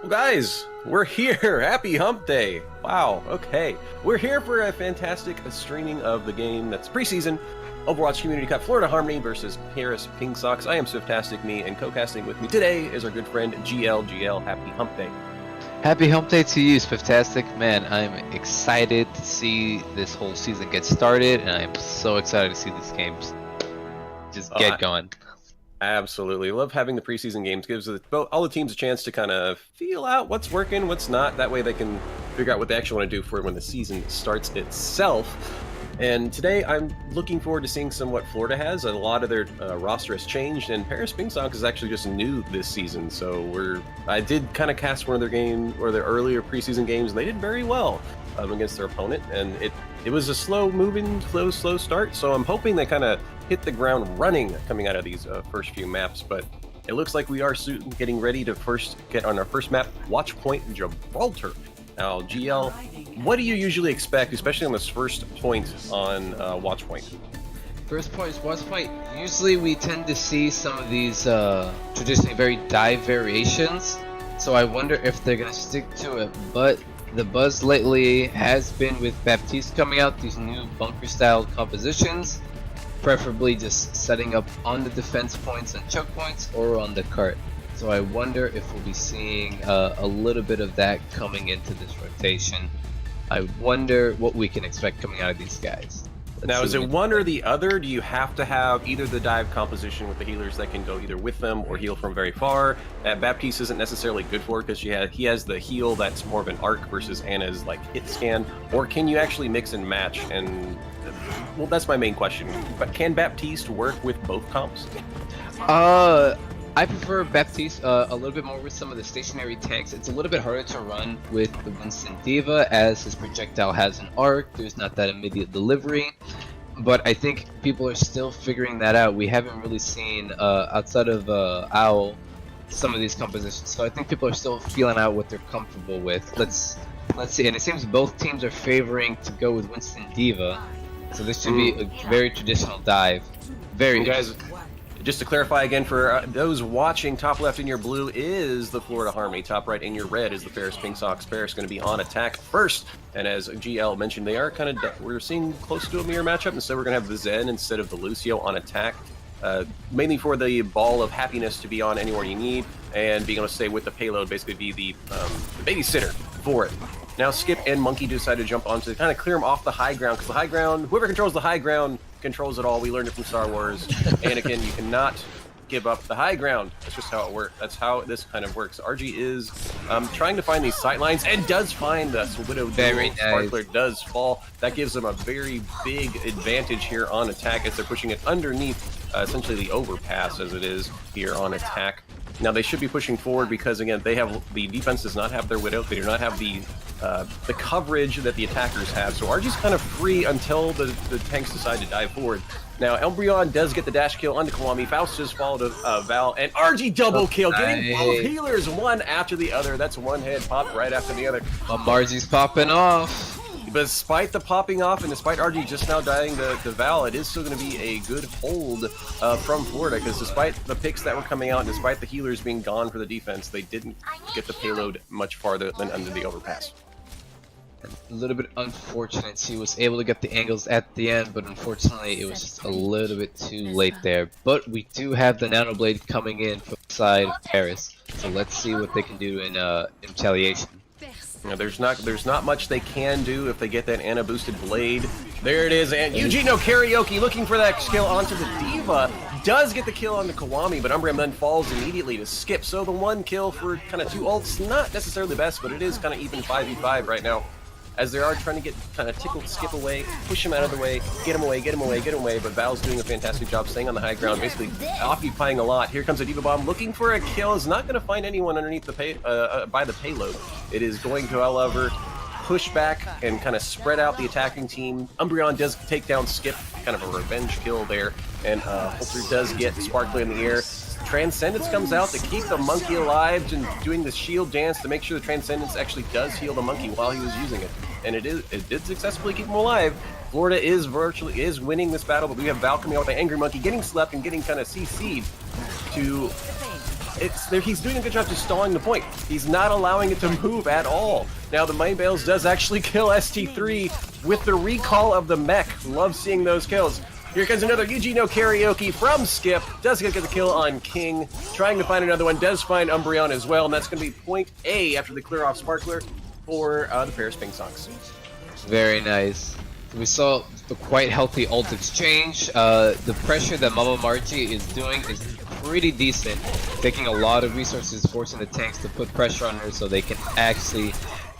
Well, guys, we're here. Happy Hump Day. Wow, okay. We're here for a fantastic streaming of the game that's preseason. Overwatch Community Cup Florida Harmony versus Paris Pingsocks. I am SpifftasticMe, and co-casting with me today is our good friend JulekJulek. Happy Hump Day. Happy Hump Day to you, Spifftastic. Man, I'm excited to see this whole season get started, and I'm so excited to see these games just get going. Absolutely. Love having the preseason games. Gives all the teams a chance to kind of feel out what's working, what's not. That way they can figure out what they actually want to do for when the season starts itself. And today I'm looking forward to seeing what Florida has. A lot of their roster has changed, and Paris Pingsocks is actually just new this season. So I did kind of cast one of their games, or their earlier preseason games, and they did very well against their opponent. And it was a slow-moving, slow start. So I'm hoping they kind of hit the ground running coming out of these first few maps. But it looks like we are soon getting ready to get on our first map, Watch Point Gibraltar. Now, GL, what do you usually expect, especially on this first point on Watch Point? First point is Watch Point. Usually we tend to see some of these traditionally very dive variations, so I wonder if they're going to stick to it. But the buzz lately has been with Baptiste coming out, these new bunker-style compositions, preferably just setting up on the defense points and choke points or on the cart. So I wonder if we'll be seeing a little bit of that coming into this rotation. I wonder what we can expect coming out of these guys. Now, is it one or the other? Do you have to have either the dive composition with the healers that can go either with them or heal from very far? Baptiste isn't necessarily good for it because he has the heal that's more of an arc versus Anna's like hit scan. Or can you actually mix and match? And well, that's my main question. But can Baptiste work with both comps? I prefer Baptiste a little bit more with some of the stationary tanks. It's a little bit harder to run with the Winston D.Va as his projectile has an arc. There's not that immediate delivery. But I think people are still figuring that out. We haven't really seen, outside of Owl, some of these compositions. So I think people are still feeling out what they're comfortable with. Let's see. And it seems both teams are favoring to go with Winston D.Va. So this should be a very traditional dive. Very guys. Just to clarify again, for those watching, top left in your blue is the Florida Harmony. Top right in your red is the Paris Pingsocks. Paris going to be on attack first. And as GL mentioned, they are we're seeing close to a mirror matchup. Instead, we're going to have the Zen instead of the Lucio on attack. Mainly for the ball of happiness to be on anywhere you need, and being able to stay with the payload, basically be the babysitter for it. Now Skip and Monkey decide to jump onto kind of clear them off the high ground, because the high ground, whoever controls the high ground controls it all. We learned it from Star Wars. Anakin, you cannot give up the high ground. That's just how it works. That's how this kind of works. RG is trying to find these sight lines and does find us. Widow Duel. Sparkler does fall. That gives them a very big advantage here on attack as they're pushing it underneath essentially the overpass as it is here on attack. Now they should be pushing forward because again the defense does not have their Widow. They do not have the coverage that the attackers have. So RG's kind of free until the tanks decide to dive forward. Now Elbryon does get the dash kill onto Kiwami. Faust just followed Val, and RG double kill, getting both healers one after the other. That's one head pop right after the other. Marzi's popping off. But despite the popping off and despite RG just now dying to Val, it is still going to be a good hold from Florida, because despite the picks that were coming out and despite the healers being gone for the defense, they didn't get the payload much farther than under the overpass. A little bit unfortunate. She was able to get the angles at the end, but unfortunately it was just a little bit too late there. But we do have the Nano Blade coming in from the side of Paris, so let's see what they can do in retaliation. Now, there's not much they can do if they get that Anna boosted blade. There it is, and Eugenio Karaoke looking for that kill onto the D.Va. Does get the kill on the Kiwami, but Umbreon then falls immediately to Skip. So the one kill for kind of two ults, not necessarily the best, but it is kind of even 5v5 right now, as they are trying to get kind of tickled Skip away, push him out of the way, get him away, but Val's doing a fantastic job staying on the high ground, basically occupying a lot. Here comes a D.Va Bomb looking for a kill, is not going to find anyone underneath the by the payload. It is going to, however, push back and kind of spread out the attacking team. Umbreon does take down Skip, kind of a revenge kill there, and Holter does get Sparkler in the air. Transcendence comes out to keep the monkey alive and doing the shield dance to make sure the Transcendence actually does heal the monkey while he was using it. And it did successfully keep him alive. Florida is winning this battle, but we have Val coming out with the Angry Monkey, getting slept and getting kind of CC'd to he's doing a good job just stalling the point. He's not allowing it to move at all. Now the Mind Bales does actually kill ST3 with the recall of the mech. Love seeing those kills. Here comes another Eugeno Karaoke from Skip. Does get the kill on King. Trying to find another one. Does find Umbreon as well. And that's going to be point A after they clear off Sparkler for the Paris Pingsocks. Very nice. We saw the quite healthy ult exchange. The pressure that Mama Marchi is doing is pretty decent. Taking a lot of resources, forcing the tanks to put pressure on her so they can actually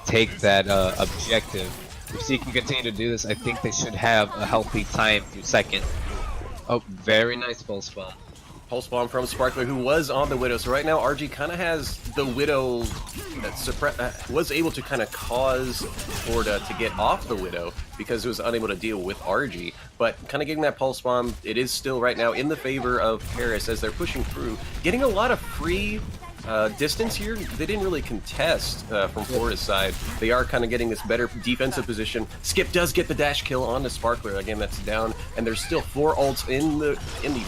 take that objective. If she can continue to do this, I think they should have a healthy time through second. Oh, very nice pulse bomb. Pulse bomb from Sparkler, who was on the Widow. So right now, RG kind of has the Widow that was able to kind of cause Florida to get off the Widow because it was unable to deal with RG. But kind of getting that pulse bomb, it is still right now in the favor of Paris as they're pushing through, getting a lot of free distance here. They didn't really contest from Florida's side. They are kind of getting this better defensive position. Skip does get the dash kill on the Sparkler. Again, that's down, and there's still 4 ults in the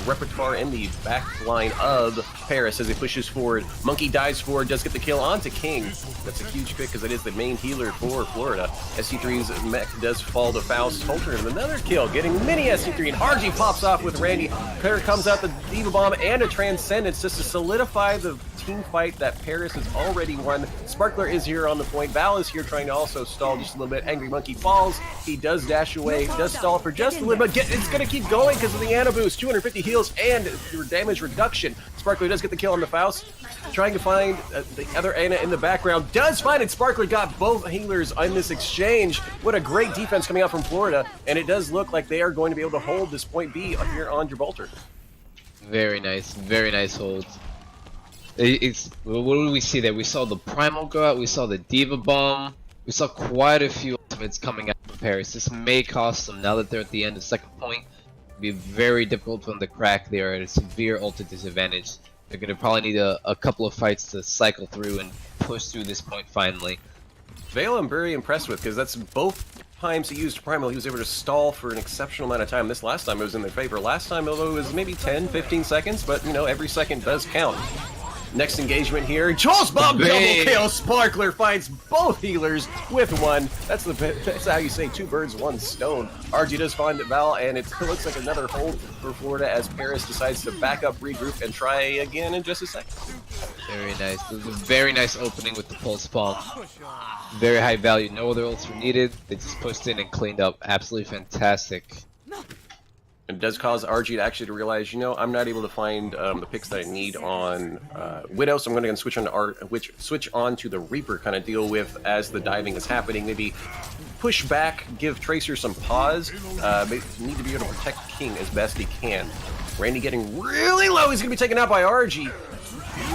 repertoire in the back line of Paris as he pushes forward. Monkey dives forward, does get the kill onto King. That's a huge pick because it is the main healer for Florida. ST3's mech does fall to Faust. Holter and another kill, getting mini ST3, and RG pops off with Randy. Claire comes out the Diva Bomb and a Transcendence just to solidify the team fight that Paris has already won. Sparkler is here on the point. Val is here trying to also stall just a little bit. Angry Monkey falls. He does dash away, does stall for just a little bit. It's going to keep going because of the Ana boost. 250 heals and damage reduction. Sparkler does get the kill on the Faust. Trying to find the other Ana in the background. Does find it. Sparkler got both healers in this exchange. What a great defense coming out from Florida. And it does look like they are going to be able to hold this point B here on Gibraltar. Very nice hold. What did we see there? We saw the Primal go out, we saw the Diva Bomb, we saw quite a few ultimates coming out from Paris. This may cost them, now that they're at the end of second point, it'll be very difficult for them to crack. They are at a severe ultimate disadvantage. They're going to probably need a couple of fights to cycle through and push through this point finally. Vale I'm very impressed with because that's both times he used Primal, he was able to stall for an exceptional amount of time. This last time it was in their favor. Last time, although it was maybe 10, 15 seconds, but you know, every second does count. Next engagement here, Jules Bomb double kill. Sparkler finds both healers with one. That's how you say 2 birds, 1 stone. RG does find Val, and it looks like another hold for Florida as Paris decides to back up, regroup, and try again in just a second. Very nice. This was a very nice opening with the pulse bomb. Very high value. No other ults were needed. They just pushed in and cleaned up. Absolutely fantastic. It does cause RG to actually realize, you know, I'm not able to find the picks that I need on Widow, so I'm going to switch on to the Reaper, kind of deal with as the diving is happening. Maybe push back, give Tracer some pause. Need to be able to protect King as best he can. Randy getting really low. He's going to be taken out by RG.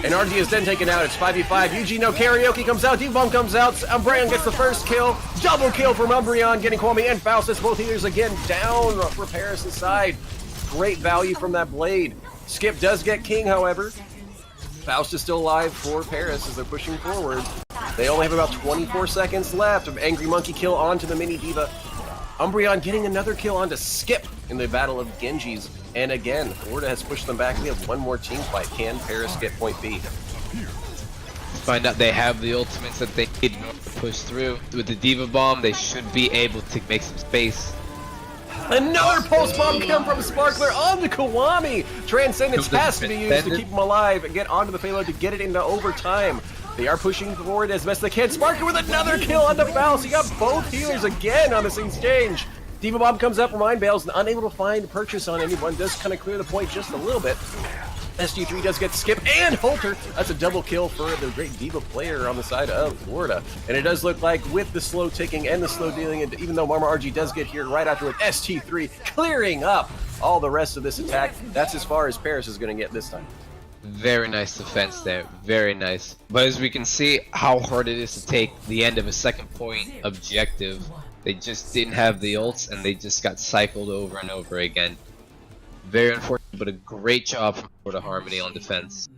And RG is then taken out. It's 5v5. Eugeno Karaoke comes out. D-Bomb comes out. Umbreon gets the first kill. Double kill from Umbreon, getting Kwame and Faustus. Both healers again down for Paris' side. Great value from that blade. Skip does get King, however. Faust is still alive for Paris as they're pushing forward. They only have about 24 seconds left of Angry Monkey kill onto the Mini Diva. Umbreon getting another kill onto Skip in the Battle of Genjis. And again, Florida has pushed them back. We have one more team fight. Can Paris get point B? Find out they have the ultimates that they need in order to push through. With the Diva Bomb, they should be able to make some space. Another pulse bomb come from Sparkler on the Kiwami. Transcendence has to be used to keep him alive and get onto the payload to get it into overtime. They are pushing forward as best they can. Sparkler with another kill on the Faust. You got both healers again on this exchange. Diva Bomb comes up from Mind Bales and unable to find purchase on anyone. Does kind of clear the point just a little bit. SG3 does get Skip and Holter. That's a double kill for the great Diva player on the side of Florida. And it does look like with the slow ticking and the slow dealing, and even though Marma RG does get here right after with ST3 clearing up all the rest of this attack, that's as far as Paris is going to get this time. Very nice defense there. Very nice. But as we can see how hard it is to take the end of a second point objective, they just didn't have the ults and they just got cycled over and over again. Very unfortunate, but a great job from Florida Harmony on defense.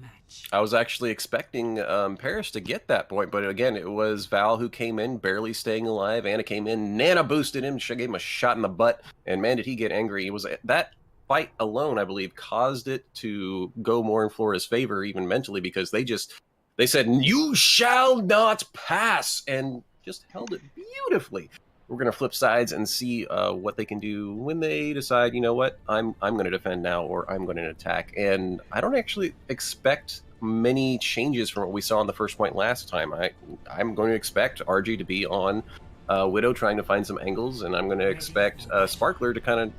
I was actually expecting Paris to get that point, but again, it was Val who came in, barely staying alive. Anna came in, Nana boosted him, she gave him a shot in the butt, and man, did he get angry. It was that fight alone, I believe, caused it to go more in Florida's favor, even mentally, because they said, "You shall not pass," and just held it beautifully. We're going to flip sides and see what they can do when they decide, you know what, I'm going to defend now, or I'm going to attack. And I don't actually expect many changes from what we saw on the first point last time. I'm going to expect RG to be on Widow trying to find some angles, and I'm going to expect Sparkler to kind of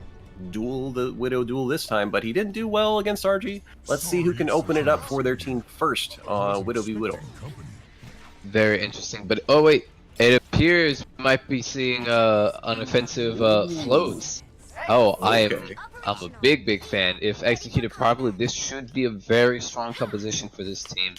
duel the Widow duel this time, but he didn't do well against RG. Let's see who can open it up for their team first. Widow v Widow. Very interesting, but oh wait, it appears we might be seeing unoffensive floats. Oh, okay. I'm a big fan. If executed properly, this should be a very strong composition for this team.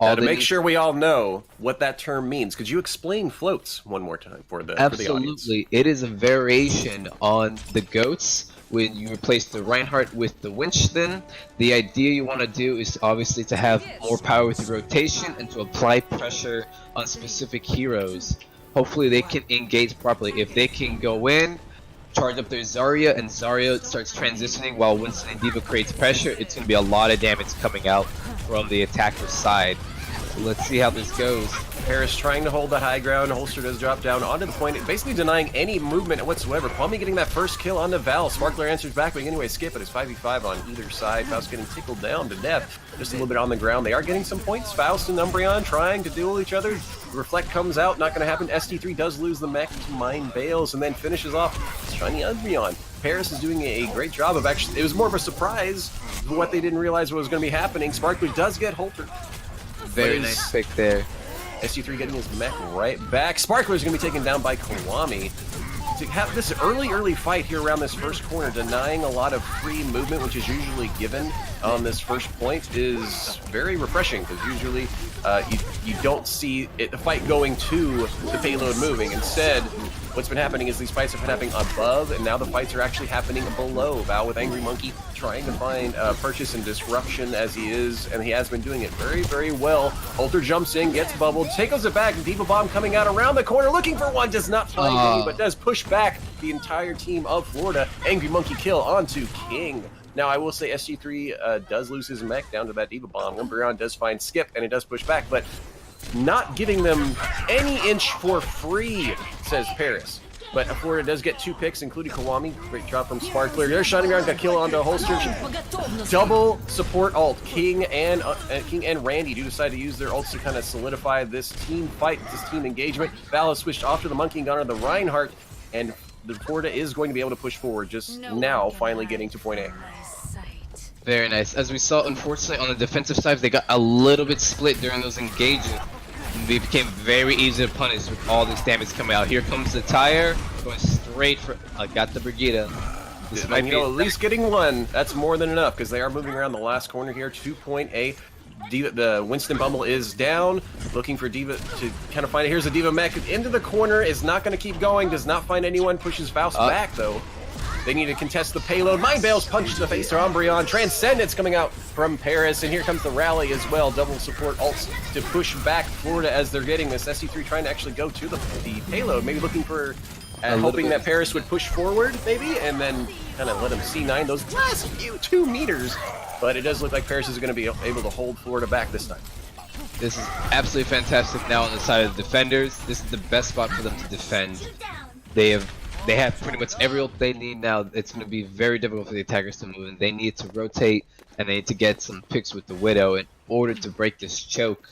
Now, to make sure we all know what that term means, could you explain floats one more time for the audience? Absolutely. It is a variation on the goats. When you replace the Reinhardt with the Winston, the idea you want to do is obviously to have more power with the rotation and to apply pressure on specific heroes. Hopefully they can engage properly. If they can go in, charge up their Zarya, and Zarya starts transitioning while Winston and D.Va creates pressure, it's going to be a lot of damage coming out from the attacker's side. So let's see how this goes. Paris trying to hold the high ground. Holster does drop down onto the point, basically denying any movement whatsoever. Kwame getting that first kill on the Val. Sparkler answers back, but anyway, skip, but it's 5v5 on either side. Faust getting tickled down to death. Just a little bit on the ground. They are getting some points. Faust and Umbreon trying to duel each other. Reflect comes out, not going to happen. ST3 does lose the mech to Mine Bales, and then finishes off Shiny Umbreon. Paris is doing a great job of actually, it was more of a surprise what they didn't realize what was going to be happening. Sparkler does get Holter. Very nice pick there. ST3 getting his mech right back. Sparkler is going to be taken down by Kwame. To have this early fight here around this first corner, denying a lot of free movement, which is usually given on this first point, is very refreshing, because usually you don't see the fight going to the payload moving. Instead, what's been happening is these fights have been happening above, and now the fights are actually happening below. Val with Angry Monkey trying to find purchase and disruption as he is, and he has been doing it very well. Holter jumps in, gets bubbled, takes it back, and D.Va Bomb coming out around the corner, looking for one, does not find any, but does push back the entire team of Florida. Angry Monkey kill onto King. Now, I will say SG3 does lose his mech down to that D.Va Bomb. Umbreon does find Skip, and it does push back, but not giving them any inch for free, says Paris. But Florida does get 2 picks, including Kwame. Great drop from Sparkler. There's Shining Around, got kill onto Holster. Double support ult. King and Randy do decide to use their ults to kind of solidify this team fight, this team engagement. Val has switched off to the Monkey and gone to the Reinhardt, and the Florida is going to be able to push forward just now, finally getting to point A. Very nice. As we saw, unfortunately, on the defensive side, they got a little bit split during those engagements. They became very easy to punish with all this damage coming out. Here comes the tire, going straight for. I got the Brigida. This might be at least getting one. That's more than enough, because they are moving around the last corner here. 2.8. The Winston Bumble is down, looking for D.Va to kind of find it. Here's a D.Va mech into the corner, is not going to keep going, does not find anyone, pushes Faust back though. They need to contest the payload. Mind Bales punch to the face to Umbreon. Transcendence coming out from Paris, and here comes the rally as well. Double support ults to push back Florida as they're getting this. SC3 trying to actually go to the payload, maybe looking for, hoping that Paris would push forward, maybe, and then kind of let him C9 those last few 2 meters. But it does look like Paris is going to be able to hold Florida back this time. This is absolutely fantastic now on the side of the defenders. This is the best spot for them to defend. They have pretty much every ult they need now. It's going to be very difficult for the attackers to move, and they need to rotate, and they need to get some picks with the Widow in order to break this choke.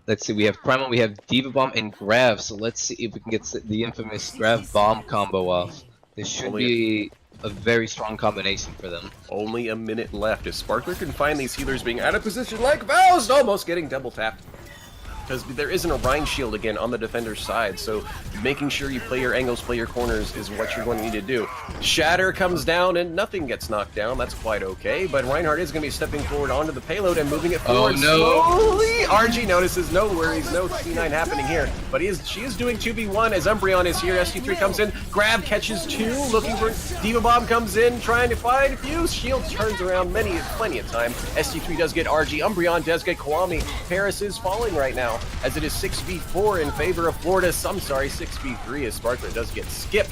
Let's see, we have Primal, we have D.Va Bomb, and Grav, so let's see if we can get the infamous Grav Bomb combo off. This should be a very strong combination for them. Only a minute left. If Sparkler can find these healers being out of position like Faust, almost getting double tapped. Because there isn't a Rhine shield again on the defender's side, so making sure you play your angles, play your corners is what you're going to need to do. Shatter comes down and nothing gets knocked down. That's quite okay, but Reinhardt is going to be stepping forward onto the payload and moving it forward slowly. RG notices, no worries, no C9 happening here, but she is doing 2v1 as Umbreon is here. SG3 comes in, Grab catches 2, looking for D.Va Bomb comes in, trying to find a few. Shield turns around plenty of time. SG3 does get RG, Umbreon does get Kwame. Paris is falling right now, as it is 6v4 in favor of Florida. I'm sorry, 6v3 as Sparkler does get skipped.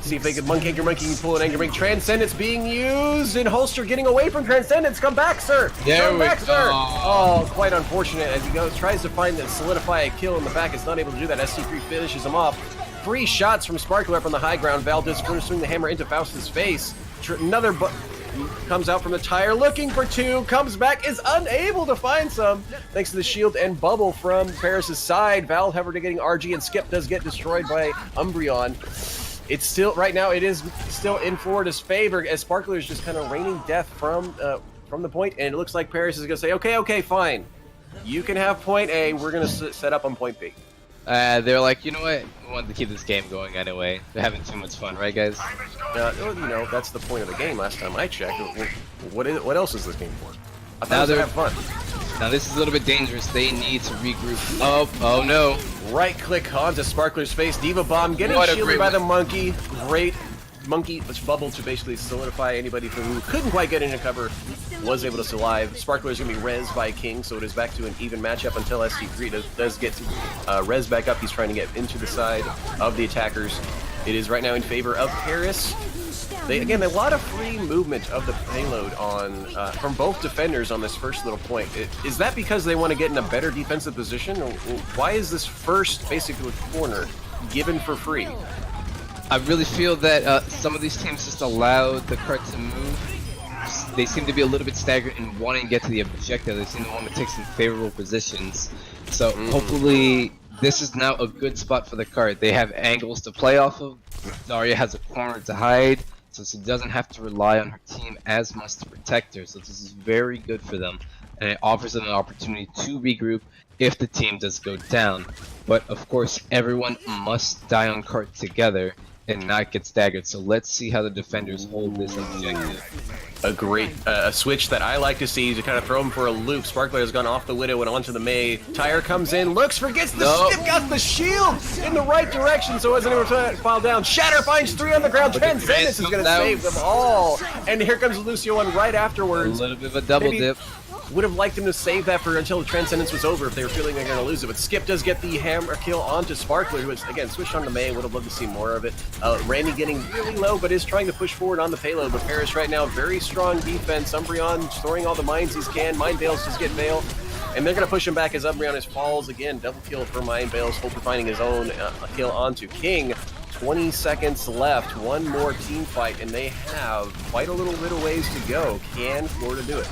See if they can monkey can pull an Anger Ring. Transcendence being used, and Holster getting away from Transcendence. Come back, sir. Come back, sir. Oh, quite unfortunate as he goes, tries to find and solidify a kill in the back. It's not able to do that. SC3 finishes him off. 3 shots from Sparkler up on the high ground. Val does swing the hammer into Faust's face. Another comes out from the tire looking for 2, comes back, is unable to find some thanks to the shield and bubble from Paris' side. Val, however, getting RG, and Skip does get destroyed by Umbreon. It's still, right now, it is still in Florida's favor as Sparkler is just kind of raining death from the point, and it looks like Paris is going to say, okay, fine. You can have point A, we're going to set up on point B. They're like, you know what? We wanted to keep this game going anyway. They're having too much fun, right, guys? You know, that's the point of the game. Last time I checked, what else is this game for? I thought it was to have fun. Now this is a little bit dangerous. They need to regroup. Oh no! Right click onto Sparkler's face. Diva Bomb getting shielded by the monkey. Great monkey bubble to basically solidify anybody who couldn't quite get into cover. Was able to survive. Sparkler is going to be rezzed by King, so it is back to an even matchup until SC3 does get res back up. He's trying to get into the side of the attackers. It is right now in favor of Paris. Again, a lot of free movement of the payload on from both defenders on this first little point. Is that because they want to get in a better defensive position? Or why is this first basically corner given for free? I really feel that some of these teams just allow the cart to move. They seem to be a little bit staggered in wanting to get to the objective. They seem to want to take some favorable positions. So hopefully this is now a good spot for the cart. They have angles to play off of. Zarya has a corner to hide, so she doesn't have to rely on her team as much to protect her. So this is very good for them, and it offers them an opportunity to regroup if the team does go down. But of course, everyone must die on cart together and not get staggered. So let's see how the defenders hold this objective. A great switch that I like to see to kind of throw him for a loop. Sparkler has gone off the Widow and onto the Mei. Tire comes in, looks, forgets the skip, got the shield in the right direction, so wasn't able to fall down. Shatter finds 3 on the ground. Transcendence is going to save them all. And here comes Lucio one right afterwards. A little bit of a double dip. Would have liked him to save that for until the Transcendence was over if they were feeling they're going to lose it. But Skip does get the hammer kill onto Sparkler, who is, again, switched on to Mei. Would have loved to see more of it. Randy getting really low, but is trying to push forward on the payload. But Paris right now, very strong defense. Umbreon storing all the mines he can. Mind Bales just get Veil. And they're going to push him back as Umbreon falls again. Double kill for Mind Bales. Holter finding his own kill onto King. 20 seconds left. One more team fight, and they have quite a little bit of ways to go. Can Florida do it?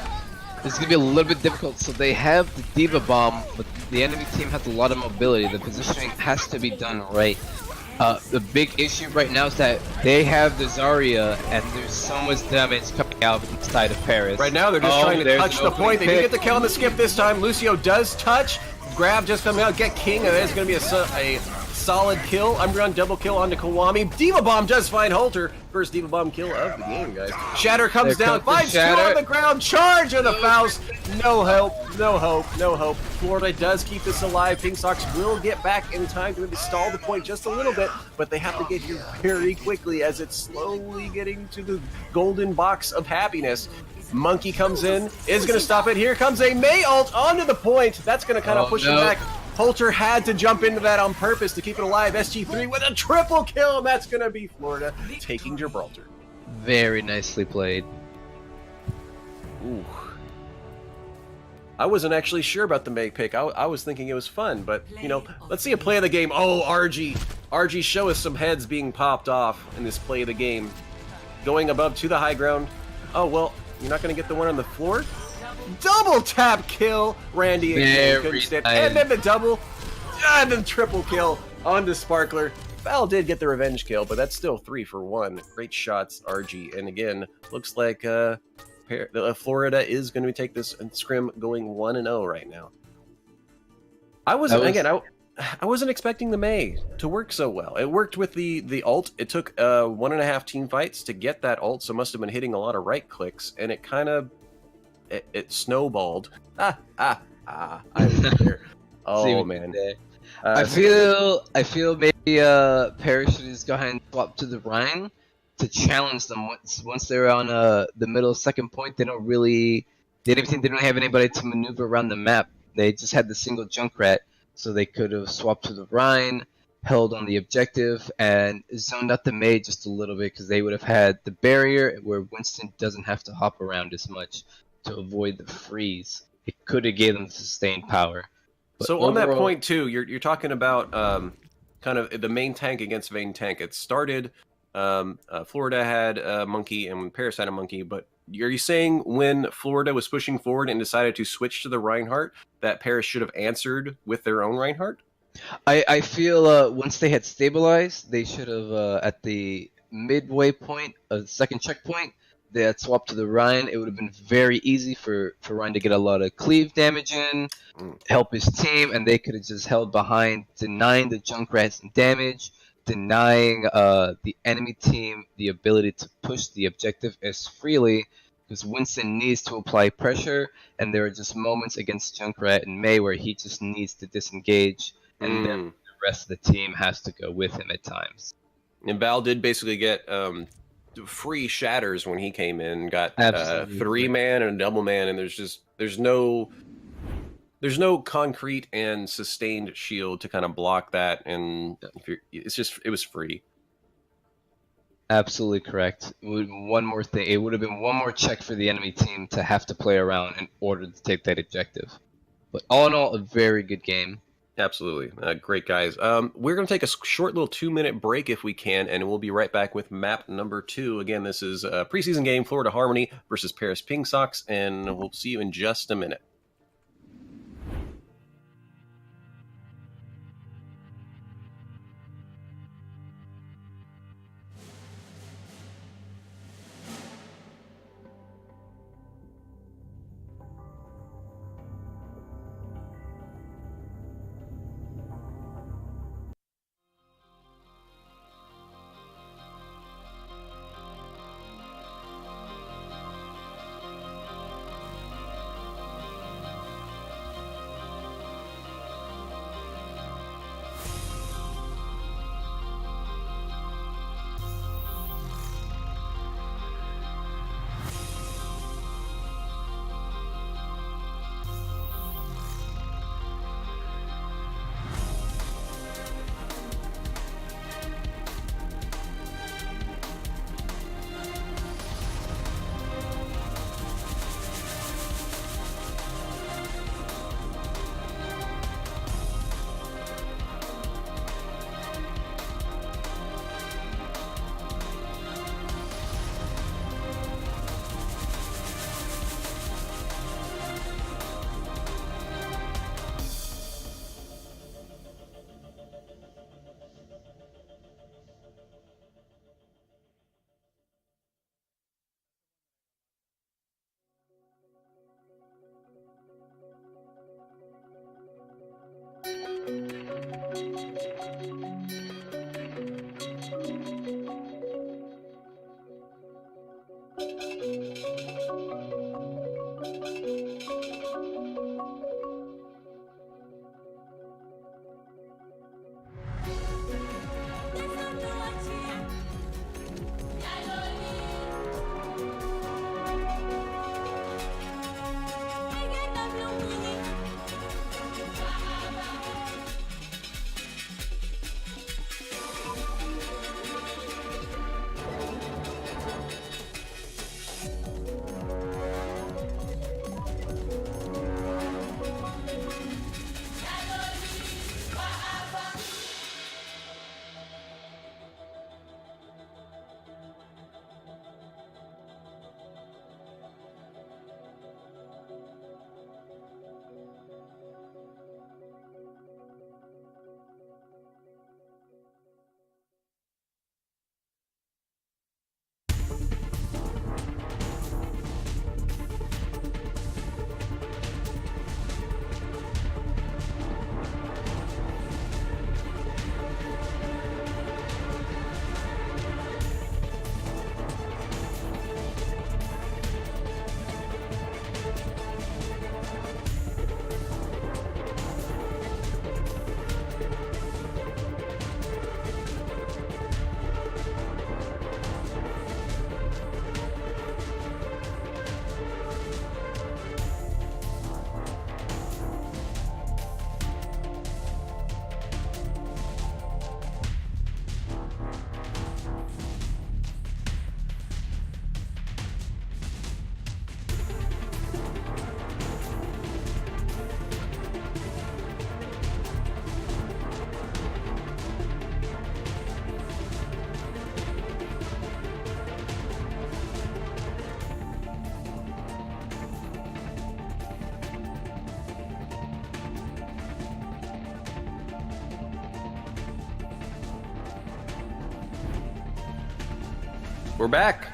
This is going to be a little bit difficult. So they have the Diva Bomb, but the enemy team has a lot of mobility. The positioning has to be done right. The big issue right now is that they have the Zarya, and there's so much damage coming out inside of Paris. Right now, they're just trying to touch the point. They did get the kill on the skip this time. Lucio does touch. Grab just coming out. Get King, and that's going to be a solid kill. Umbreon double kill onto Kiwami. Diva Bomb does find Holter. First Diva Bomb kill of the game, guys. Shatter comes down. Finds 2 on the ground. Charge of the Faust. No hope. No hope. No hope. Florida does keep this alive. Pingsocks will get back in time to maybe stall the point just a little bit, but they have to get here very quickly as it's slowly getting to the golden box of happiness. Monkey comes in, is going to stop it. Here comes a Mei ult onto the point. That's going to kind of push him back. Holter had to jump into that on purpose to keep it alive. SG3 with a triple kill, and that's going to be Florida taking Gibraltar. Very nicely played. Ooh. I wasn't actually sure about the Mei pick. I was thinking it was fun, but, you know, let's see a play of the game. Oh, RG. RG, show us some heads being popped off in this play of the game. Going above to the high ground. Oh, well, you're not going to get the one on the floor? Double tap kill, Randy again couldn't stand. And then the double, and then triple kill onto Sparkler. Val did get the revenge kill, but that's still 3 for 1. Great shots, RG. And again, looks like Florida is going to take this scrim going 1-0 right now. I wasn't expecting the Mei to work so well. It worked with the ult. It took 1.5 team fights to get that ult, so must have been hitting a lot of right clicks, and it kind of it snowballed. I was there. Oh man. I feel maybe Paris should just go ahead and swap to the Rhine to challenge them once they're on the middle second point. They don't have anybody to maneuver around the map. They just had the single Junkrat, so they could have swapped to the Rhine held on the objective and zoned out the Mei just a little bit because they would have had the barrier where Winston doesn't have to hop around as much to avoid the freeze. It could have gave them sustained power. But So on that overall, point too, you're talking about kind of the main tank against main tank. It started Florida had a monkey and Paris had a monkey, but are you saying when Florida was pushing forward and decided to switch to the Reinhardt, that Paris should have answered with their own Reinhardt? I feel once they had stabilized, they should have at the midway point of the second checkpoint, they had swapped to the Ryan. It would have been very easy for Ryan to get a lot of cleave damage in, help his team, and they could have just held behind, denying the Junkrat some damage, denying the enemy team the ability to push the objective as freely, because Winston needs to apply pressure, and there are just moments against Junkrat and Mei where he just needs to disengage, and then the rest of the team has to go with him at times. And Val did basically get free shatters when he came in, got three man and a double man, and there's no concrete and sustained shield to kind of block that, and it was free. Absolutely correct. One more thing, it would have been one more check for the enemy team to have to play around in order to take that objective. But all in all, a very good game. Absolutely. Great, guys. We're going to take a short little 2-minute break if we can, and we'll be right back with map number 2. Again, this is a preseason game, Florida Harmony versus Paris Pingsocks, and we'll see you in just a minute. We're back.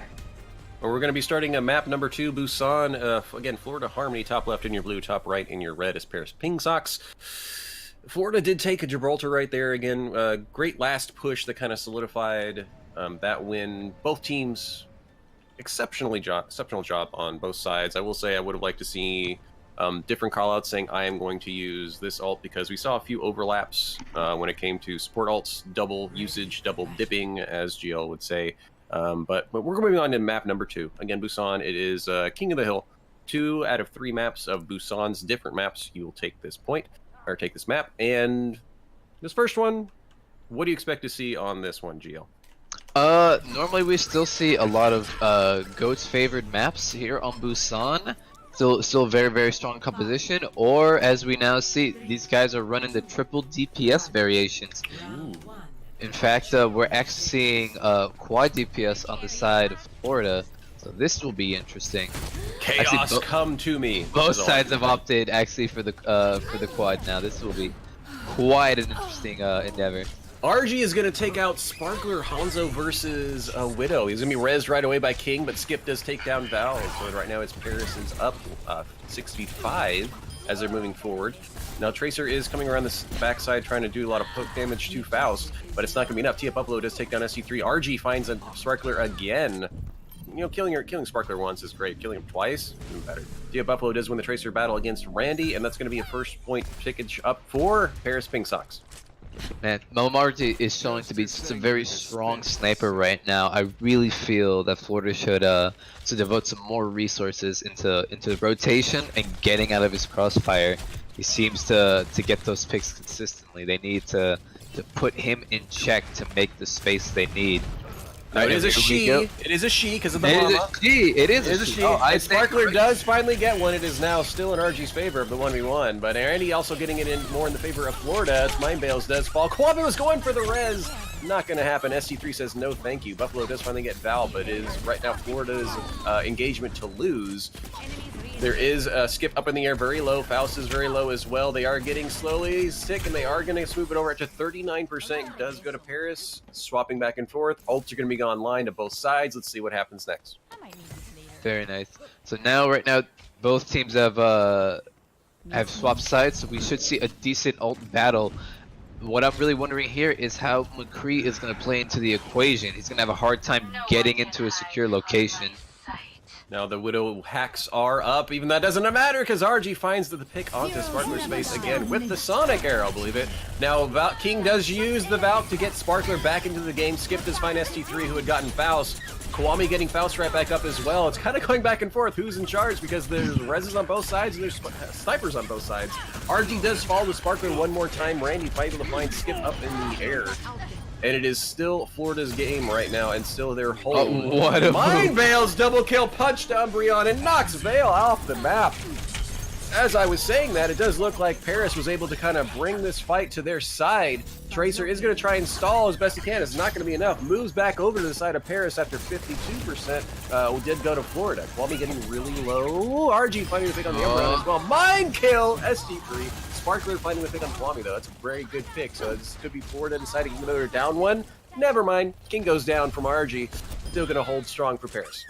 We're going to be starting map number 2, Busan. Again, Florida Harmony, top left in your blue, top right in your red is Paris Pingsocks. Florida did take a Gibraltar right there again. Great last push that kind of solidified that win. Both teams, exceptional job on both sides. I will say I would have liked to see different callouts saying I am going to use this ult, because we saw a few overlaps when it came to support alts, double usage, double dipping, as GL would say. But we're moving on to map number 2. Again, Busan, it is King of the Hill. 2 out of 3 maps of Busan's different maps, you will take this point, or take this map. And this first one, what do you expect to see on this one, GL? Normally we still see a lot of Goat's favored maps here on Busan. Still very, very strong composition. Or, as we now see, these guys are running the triple DPS variations. Ooh. In fact, we're actually seeing quad DPS on the side of Florida, so this will be interesting. Chaos, actually, come to me. Both sides have opted actually for the quad now. This will be quite an interesting endeavor. RG is going to take out Sparkler Hanzo versus Widow. He's going to be rezzed right away by King, but Skip does take down Val. So right now it's Paris is up 65 as they're moving forward. Now Tracer is coming around this backside trying to do a lot of poke damage to Faust, but it's not going to be enough. Tia Buffalo does take down SC3. RG finds a Sparkler again. You know, killing Sparkler once is great. Killing him twice, even better. Tia Buffalo does win the Tracer battle against Randy, and that's going to be a first point tickage up for Paris Pingsocks. Man, Momarty is showing to be just a very strong sniper right now. I really feel that Florida should devote some more resources into rotation and getting out of his crossfire. He seems to get those picks consistently. They need to put him in check to make the space they need. No, it is a she. It is a she because of the mama. It is a she. Oh, and Sparkler does finally get one. It is now still in RG's favor of the 1v1, but Randy also getting it in more in the favor of Florida. It's Mind Bales does fall. Kwame was going for the res. Not going to happen. SC3 says no thank you. Buffalo does finally get Val, but it is right now Florida's engagement to lose. There is a Skip up in the air very low. Faust is very low as well. They are getting slowly sick, and they are going to smooth it over to 39%. Does go to Paris. Swapping back and forth. Ults are going to be online to both sides. Let's see what happens next. Very nice. So now, right now, both teams have swapped sides, so we should see a decent ult battle. What I'm really wondering here is how McCree is going to play into the equation. He's going to have a hard time getting into a secure location. Now the Widow hacks are up, even that doesn't matter because RG finds the pick onto Sparkler's face again with the Sonic Arrow, believe it. Now King does use the Valk to get Sparkler back into the game. Skip does find ST3 who had gotten Faust. Kwame getting Faust right back up as well. It's kind of going back and forth who's in charge because there's reses on both sides and there's snipers on both sides. RG does fall to Sparkler one more time. Randy able to find Skip up in the air. And it is still Florida's game right now, and still their hold. Oh, what a Mind Veil's double kill punch down Brion and knocks Veil off the map. As I was saying that, it does look like Paris was able to kind of bring this fight to their side. Tracer is going to try and stall as best he can. It's not going to be enough. Moves back over to the side of Paris after 52%. Did go to Florida. Kwame getting really low. RG finding the pick on the upper end as well. Mind kill, ST3. Sparkler finding the pick on Kwame though. That's a very good pick. So this could be Florida deciding even though they're down one. Never mind. King goes down from RG. Still going to hold strong for Paris.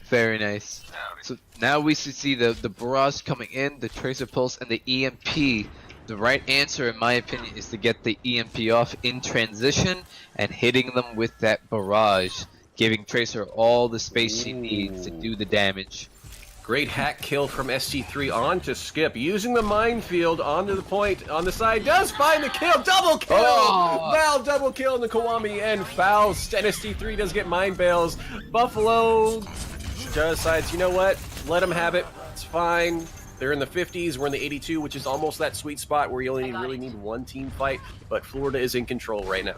Very nice. So now we see the barrage coming in, the Tracer Pulse, and the EMP. The right answer, in my opinion, is to get the EMP off in transition and hitting them with that barrage, giving Tracer all the space she needs to do the damage. Great hack kill from ST3 on to Skip. Using the minefield onto the point on the side. Does find the kill. Double kill! Oh. Val double kill in the Kwame and Faust. And ST3 does get Mind Bales. Buffalo decides, you know what? Let him have it. It's fine. They're in the 50s. We're in the 82, which is almost that sweet spot where you only really need one team fight. But Florida is in control right now.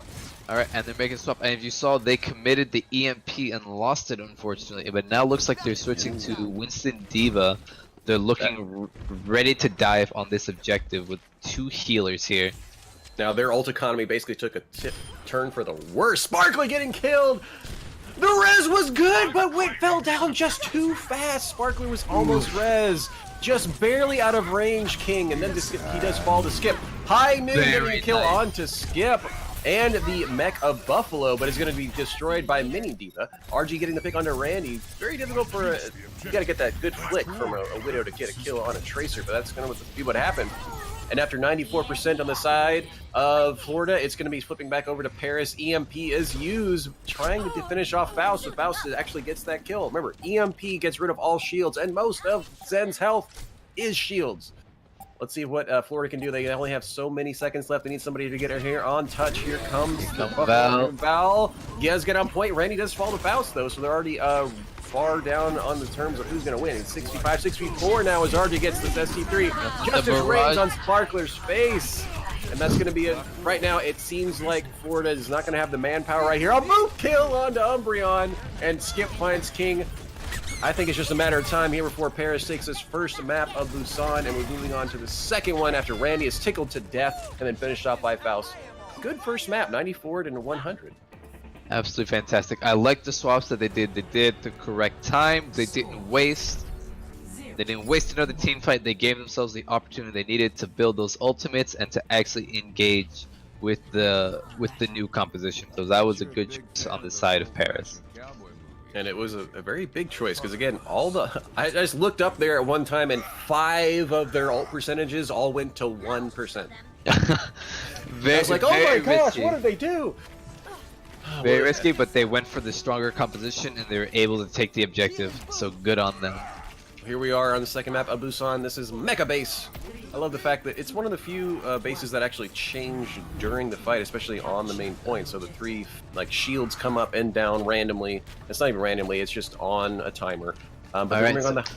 Alright, and they're making a swap. And if you saw, they committed the EMP and lost it, unfortunately. But now looks like they're switching to Winston Diva. They're looking ready to dive on this objective with 2 healers here. Now, their ult economy basically took a turn for the worse. Sparkly getting killed! The res was good, but fell down just too fast. Sparkler was almost res. Just barely out of range, King, and then he does fall to Skip. High noon getting a kill onto Skip. and the mech of Buffalo, but is going to be destroyed by Mini D.Va. RG getting the pick onto Randy. Very difficult for a... You got to get that good flick from a Widow to get a kill on a Tracer, but that's going to be what happened. And after 94% on the side of Florida, it's going to be flipping back over to Paris. EMP is used, trying to finish off Faust, but Faust actually gets that kill. Remember, EMP gets rid of all shields, and most of Zen's health is shields. Let's see what Florida can do. They only have so many seconds left. They need somebody to get her here on touch. Here comes the Val. Yes, get on point. Randy does fall to Faust, though, so they're already far down on the terms of who's going to win. It's 65, 64 now as RG gets this ST3. Justice reigns on Sparkler's face. And that's going to be it. Right now, it seems like Florida is not going to have the manpower right here. A move kill onto Umbreon, and Skip finds King. I think it's just a matter of time here before Paris takes his first map of Busan, and we're moving on to the second one after Randy is tickled to death and then finished off by Faust. Good first map, 94 to 100. Absolutely fantastic. I like the swaps that they did. They did the correct time. They didn't waste. They didn't waste another team fight. They gave themselves the opportunity they needed to build those ultimates and to actually engage with the new composition. So that was a good choice on the side of Paris. And it was a very big choice because, again, I just looked up there at one time and 5 of their ult percentages all went to 1%. I was like, oh my gosh, risky. what did they do? Very risky, but they went for the stronger composition and they were able to take the objective. So good on them. Here we are on the second map of Busan. This is Mecha Base. I love the fact that it's one of the few bases that actually change during the fight, especially on the main point. So the 3 shields come up and down randomly. It's not even randomly; it's just on a timer. But right, on the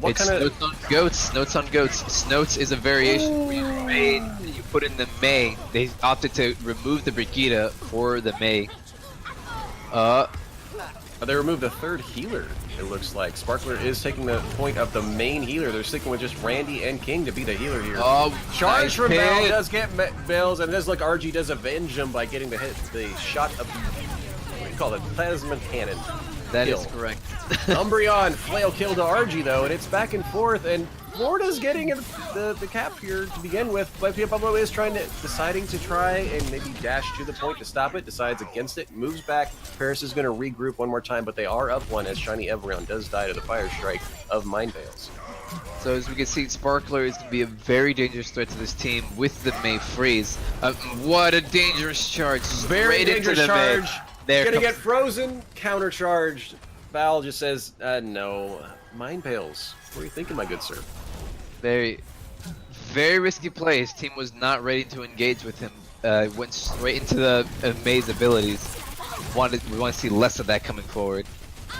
what kind of notes on goats? Notes on goats. Snotes is a variation where you made. You put in the Mei. They opted to remove the Brigitte for the Mei. They removed the 3rd healer, it looks like. Sparkler is taking the point of the main healer. They're sticking with just Randy and King to be the healer here. Charge nice from Bell does get Bells, and it does look RG does avenge him by getting the shot of, what do you call it, plasma cannon. That is correct. Umbreon, flail kill to RG though, and it's back and forth, and Florida's getting the cap here to begin with, but Pablo is deciding to try and maybe dash to the point to stop it, decides against it, moves back. Paris is going to regroup one more time, but they are up 1 as Shiny Everon does die to the fire strike of Mind Veils. So as we can see, Sparkler is going to be a very dangerous threat to this team with the Mei freeze. What a dangerous charge. Very dangerous charge. They're going to get frozen, countercharged. Val just says, no. Mind Veils. What are you thinking, my good sir? Very, very risky play. His team was not ready to engage with him. Went straight into the Mei's abilities. We want to see less of that coming forward.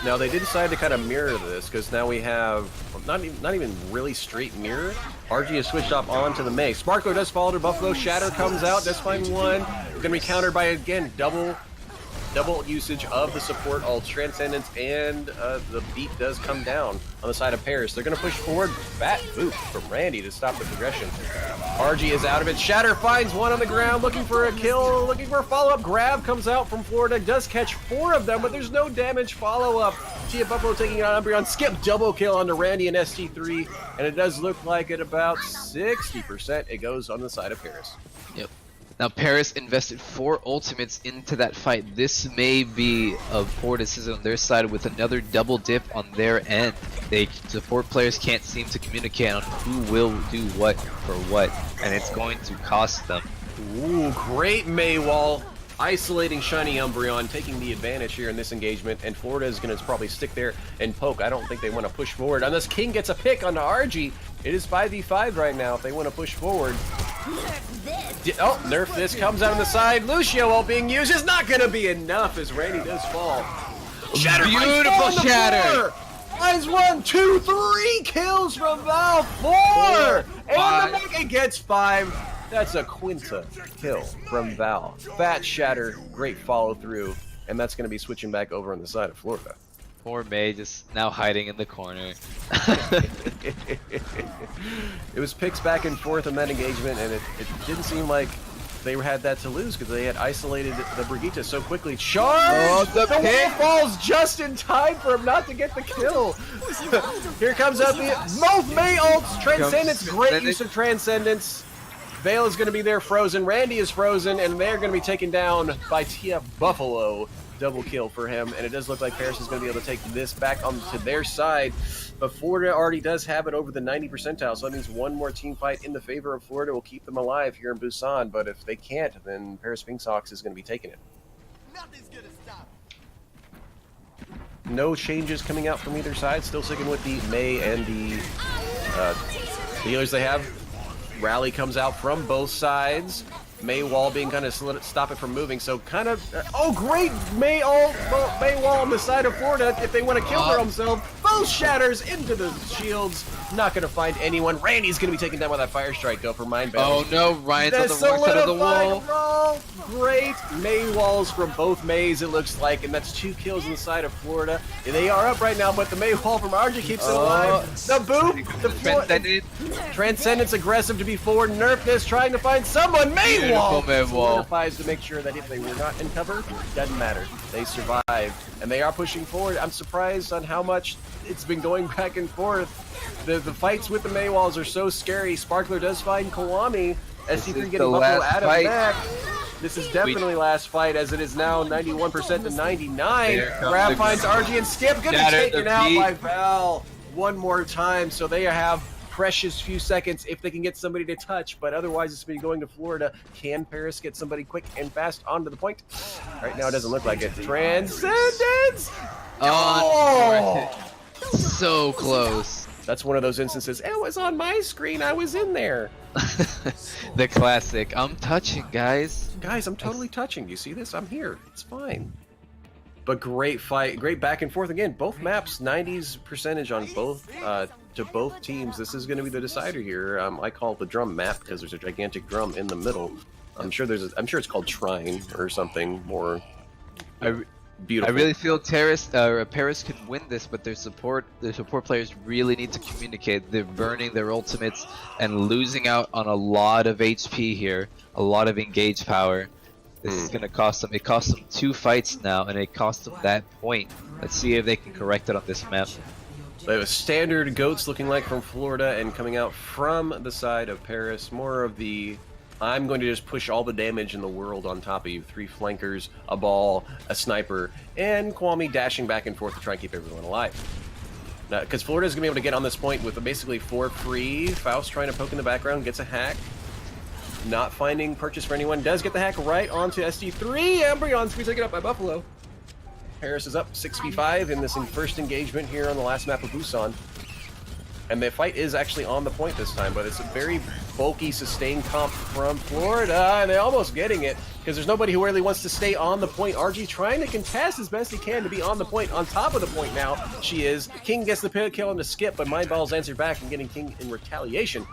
Now they did decide to kind of mirror this because now we have not even really straight mirror. RG has switched off onto the Mei. Sparkler does fall to Buffalo. Shatter comes out. Does find 1. Going to be countered by again double usage of the support ult. Transcendence and the beat does come down on the side of Paris. They're going to push forward. Fat boot from Randy to stop the progression. RG is out of it. Shatter finds 1 on the ground, looking for a kill, looking for a follow-up. Grab comes out from Florida, does catch 4 of them, but there's no damage follow-up. Tia Buffalo taking it on Umbreon. Skip double kill onto Randy and ST3, and it does look like at about 60% it goes on the side of Paris. Yep. Now Paris invested 4 ultimates into that fight. This may be a poor decision on their side with another double dip on their end. The support players can't seem to communicate on who will do what for what, and it's going to cost them. Ooh, great Mei wall. Isolating Shiny Umbreon, taking the advantage here in this engagement, and Florida is going to probably stick there and poke. I don't think they want to push forward. Unless King gets a pick onto RG, it is 5v5 right now if they want to push forward. Oh, Nerf this comes out on the side. Lucio ult being used is not going to be enough as Randy does fall. Shatter, beautiful Shatter. Finds 1, 2, 3 kills from Val. 4! And the Mega gets 5. That's a quinta kill from Val. Fat Shatter, great follow through, and that's going to be switching back over on the side of Florida. Poor Mei just now hiding in the corner. It was picks back and forth in that engagement, and it didn't seem like they had that to lose because they had isolated the Brigitte so quickly. Charge! Oh, the pick falls just in time for him not to get the kill. Here comes out both Mei ults. Transcendence, great use of Transcendence. Vale is going to be there frozen. Randy is frozen, and they're going to be taken down by TF Buffalo. Double kill for him, and it does look like Paris is going to be able to take this back onto their side. But Florida already does have it over the 90 percentile, so that means one more team fight in the favor of Florida will keep them alive here in Busan. But if they can't, then Paris Pingsocks is going to be taking it. Nothing's gonna stop. No changes coming out from either side. Still sticking with the Mei and the healers they have. Rally comes out from both sides. Mei wall being kind of stop it from moving, so kind of oh great Mei wall on the side of Florida if they want to kill themselves. Both shatters into the shields, not going to find anyone. Randy's going to be taken down by that fire strike though for Mind Battle. Oh no, Ryan's on the wrong side of the wall. Great Mei walls from both Meis, it looks like, and that's 2 kills on the side of Florida. They are up right now, but the Mei wall from RG keeps it alive. The boop, the Transcendence aggressive to be forward. Nerf this, trying to find someone. Mei wall solidifies to make sure that if they were not in cover, doesn't matter. They survive, and they are pushing forward. I'm surprised on how much it's been going back and forth. The fights with the Mei walls are so scary. Sparkler does find Kiwami. SC3 getting Buffalo out of that. This is definitely last fight, as it is now 91% to 99. Grab finds RG and Skip, gonna be taken out by Val one more time. So they have precious few seconds if they can get somebody to touch, but otherwise it's been going to Florida. Can Paris get somebody quick and fast onto the point? Right now it doesn't look like it. Transcendence! Oh! So close. That's one of those instances. It was on my screen. I was in there. The classic. I'm touching, guys. Guys, I'm totally touching. You see this? I'm here. It's fine. But great fight. Great back and forth. Again, both maps, 90s percentage on both to both teams. This is going to be the decider here. I call it the drum map because there's a gigantic drum in the middle. I'm sure it's called Shrine or something more beautiful. I really feel Paris can win this, but their support players really need to communicate. They're burning their ultimates and losing out on a lot of HP here, a lot of engage power. This is going to cost them. It cost them 2 fights now, and it cost them that point. Let's see if they can correct it on this map. They have a standard goats looking like from Florida, and coming out from the side of Paris, more of the I'm going to just push all the damage in the world on top of you. 3 flankers, a ball, a sniper, and Kwame dashing back and forth to try and keep everyone alive. Now, because Florida's going to be able to get on this point with basically 4 free. Faust trying to poke in the background, gets a hack. Not finding purchase for anyone. Does get the hack right onto SD3. Embryon's going to be taken up by Buffalo. Paris is up 6v5 in this first engagement here on the last map of Busan. And the fight is actually on the point this time, but it's a very bulky, sustained comp from Florida, and they're almost getting it, because there's nobody who really wants to stay on the point. RG trying to contest as best he can to be on the point, on top of the point now. She is. King gets the kill on the Skip, but Mind Ball's answered back and getting King in retaliation.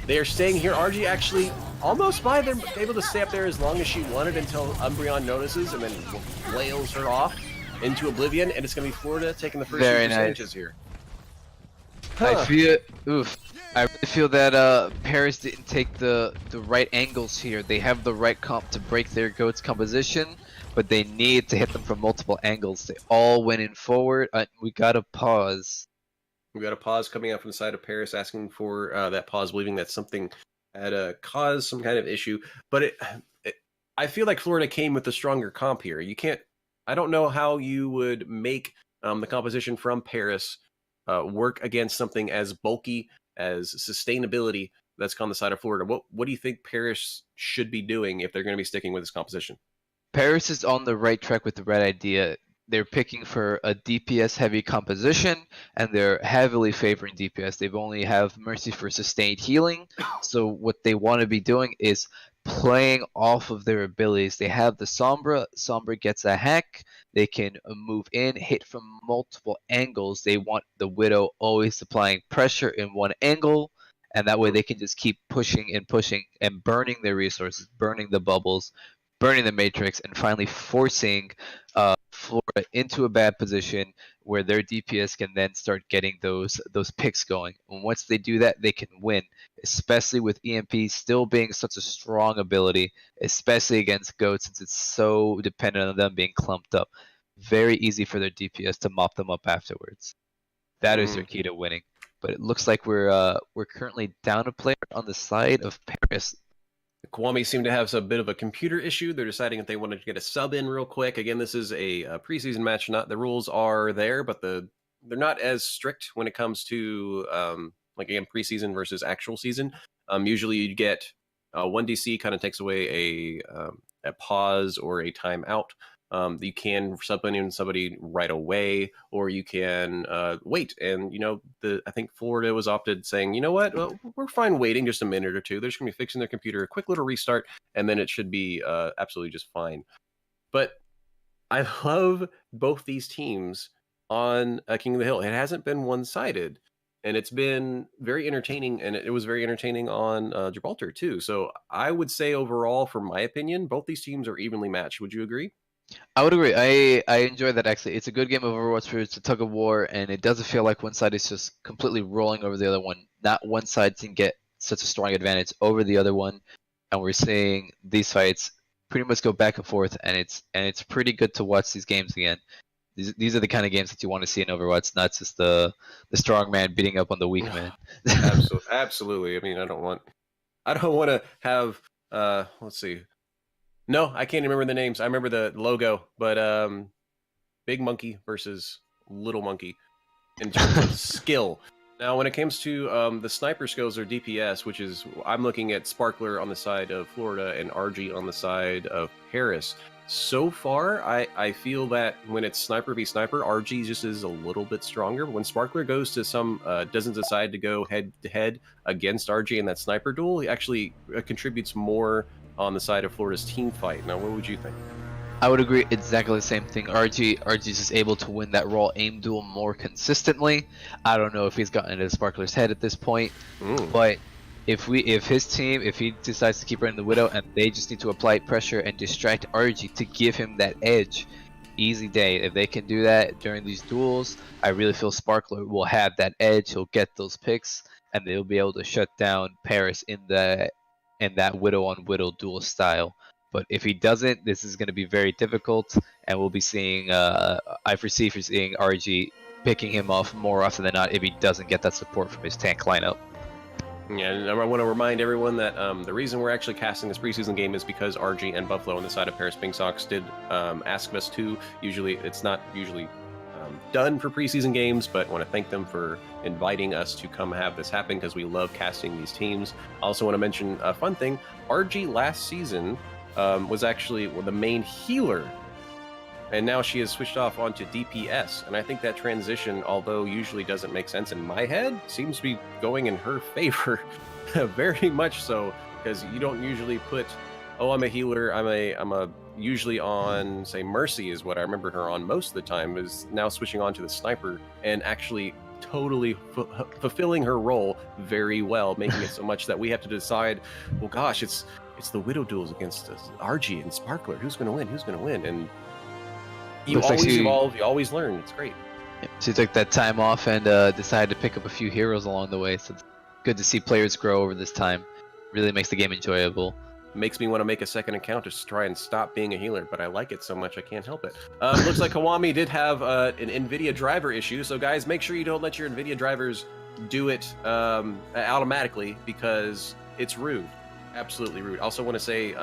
They are staying here. RG actually almost by. They're able to stay up there as long as she wanted until Umbreon notices and then flails her off into oblivion, and it's going to be Florida taking the first percentages here. I really feel that Paris didn't take the right angles here. They have the right comp to break their goat's composition, but they need to hit them from multiple angles. They all went in forward. We gotta pause. We got a pause coming out from the side of Paris, asking for that pause, believing that something had caused some kind of issue. But I feel like Florida came with the stronger comp here. You can't. I don't know how you would make the composition from Paris work against something as bulky as sustainability that's on the side of Florida. What do you think Paris should be doing if they're going to be sticking with this composition? Paris is on the right track with the right idea. They're picking for a DPS heavy composition, and they're heavily favoring DPS. They've only have Mercy for sustained healing, so what they want to be doing is playing off of their abilities. They have the Sombra. Sombra gets a hack. They can move in, hit from multiple angles. They want the Widow always applying pressure in one angle, and that way they can just keep pushing and burning their resources, burning the bubbles, burning the Matrix, and finally forcing Florida into a bad position where their DPS can then start getting those picks going. And once they do that, they can win, especially with EMP still being such a strong ability, especially against GOAT, since it's so dependent on them being clumped up. Very easy for their DPS to mop them up afterwards. That is their key to winning. But it looks like we're currently down a player on the side of Paris. Kwame seemed to have a bit of a computer issue. They're deciding if they want to get a sub in real quick. Again, this is a preseason match. Not the rules are there, but they're not as strict when it comes to like again preseason versus actual season. Usually you get 1DC kind of takes away a pause or a timeout. You can sub in somebody right away, or you can wait. And I think Florida was opted saying, you know what, well, we're fine waiting just a minute or two. They're just going to be fixing their computer, a quick little restart, and then it should be absolutely just fine. But I love both these teams on King of the Hill. It hasn't been one-sided, and it's been very entertaining, and it was very entertaining on Gibraltar too. So I would say overall, from my opinion, both these teams are evenly matched. Would you agree? I would agree. I enjoy that actually. It's a good game of Overwatch where it's a tug of war, and it doesn't feel like one side is just completely rolling over the other one. Not one side can get such a strong advantage over the other one, and we're seeing these fights pretty much go back and forth, and it's pretty good to watch these games again. These are the kind of games that you want to see in Overwatch, not just the strong man beating up on the weak man. Absolutely. I mean, I don't want to have let's see. No, I can't remember the names. I remember the logo, but Big Monkey versus Little Monkey in terms of skill. Now, when it comes to the sniper skills or DPS, which is I'm looking at Sparkler on the side of Florida and RG on the side of Paris. So far, I feel that when it's sniper v sniper, RG just is a little bit stronger. But when Sparkler goes to doesn't decide to go head to head against RG in that sniper duel, he actually contributes more on the side of Florida's team fight. Now, what would you think? I would agree exactly the same thing. RG is just able to win that raw aim duel more consistently. I don't know if he's gotten into Sparkler's head at this point, but if he decides to keep running the Widow and they just need to apply pressure and distract RG to give him that edge, easy day. If they can do that during these duels, I really feel Sparkler will have that edge. He'll get those picks, and they'll be able to shut down Paris in that Widow on Widow duel style. But if he doesn't, this is going to be very difficult, and we'll be seeing, I foresee seeing RG picking him off more often than not if he doesn't get that support from his tank lineup. Yeah, and I want to remind everyone that the reason we're actually casting this preseason game is because RG and Buffalo on the side of Paris Pingsocks did ask us to. Usually, it's not usually done for preseason games, but I want to thank them for inviting us to come have this happen because we love casting these teams. I also want to mention a fun thing. RG last season was actually the main healer, and now she has switched off onto DPS, and I think that transition, although usually doesn't make sense in my head, seems to be going in her favor very much so, because you don't usually put, oh, I'm a healer, I'm a usually on, say, Mercy is what I remember her on most of the time, is now switching on to the sniper and actually totally fulfilling her role very well, making it so much that we have to decide, well, gosh, it's the Widow duels against RG and Sparkler. Who's going to win? And you always evolve, you always learn. It's great. She took that time off and decided to pick up a few heroes along the way. So it's good to see players grow over this time. Really makes the game enjoyable. Makes me want to make a second account to try and stop being a healer, but I like it so much I can't help it. Looks like Kwame did have an NVIDIA driver issue, so guys, make sure you don't let your NVIDIA drivers do it automatically, because it's rude. Absolutely rude. Also want to say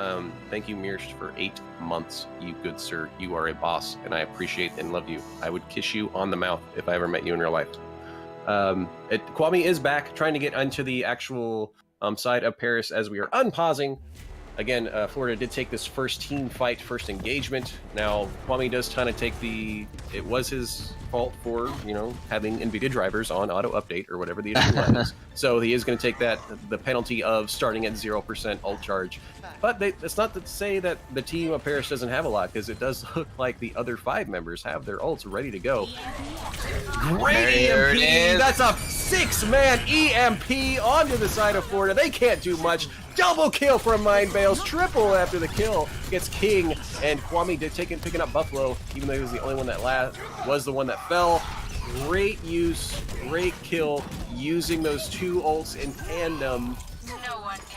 thank you, Mirsch, for 8 months. You good sir. You are a boss, and I appreciate and love you. I would kiss you on the mouth if I ever met you in real life. Kwame is back, trying to get onto the actual side of Paris as we are unpausing. Again, Florida did take this first team fight, first engagement. Now, Kwame does kind of take it was his fault for, having NVIDIA drivers on auto update or whatever the issue was. So he is going to take the penalty of starting at 0% ult charge. But that's not to say that the team of Paris doesn't have a lot, because it does look like the other 5 members have their ults ready to go. Great EMP! That's a 6-man EMP onto the side of Florida. They can't do much. Double kill from Mind Bales, triple after the kill gets King, and Kwame did picking up Buffalo, even though he was the only one that was the one that fell. Great use, great kill, using those 2 ults in tandem.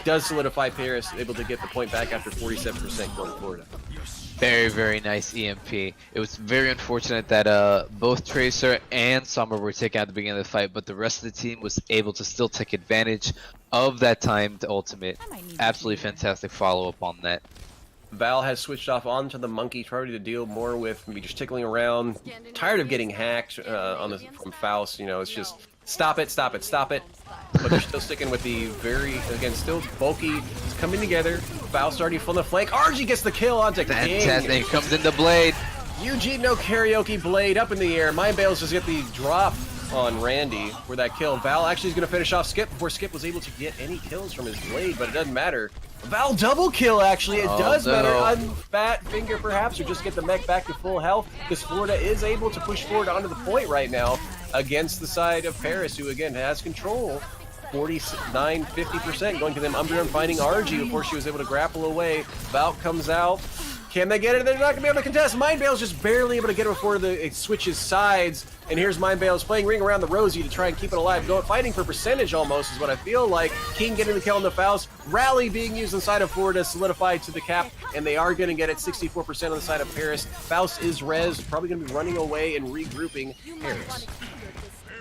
Does solidify Paris, able to get the point back after 47% going Florida. Very, very nice EMP. It was very unfortunate that both Tracer and Summer were taken at the beginning of the fight, but the rest of the team was able to still take advantage of that timed ultimate. Absolutely fantastic follow-up on that. Val has switched off onto the monkey, trying to deal more with maybe just tickling around. Tired of getting hacked from Faust. You know, it's just stop it, stop it, stop it. But they're still sticking with the again, still bulky. It's coming together. Faust already from the flank. RG gets the kill onto King. Fantastic. Comes into Blade. Eugene, no karaoke. Blade up in the air. Mind Bales just get the drop on Randy for that kill. Val actually is going to finish off Skip before Skip was able to get any kills from his Blade, but it doesn't matter. Val double kill, actually. It does matter on Fat Finger, perhaps, or just get the mech back to full health, because Florida is able to push forward onto the point right now against the side of Paris, who, again, has control. 49, 50% going to them. Underarm finding RG before she was able to grapple away. Val comes out. Can they get it? They're not going to be able to contest. Mind Bale's just barely able to get it before it switches sides. And here's Mind Bale's playing Ring Around the Rosie to try and keep it alive. Fighting for percentage almost is what I feel like. King getting the kill on the Faust. Rally being used inside of Florida, solidified to the cap. And they are going to get it 64% on the side of Paris. Faust is res, probably going to be running away and regrouping Paris.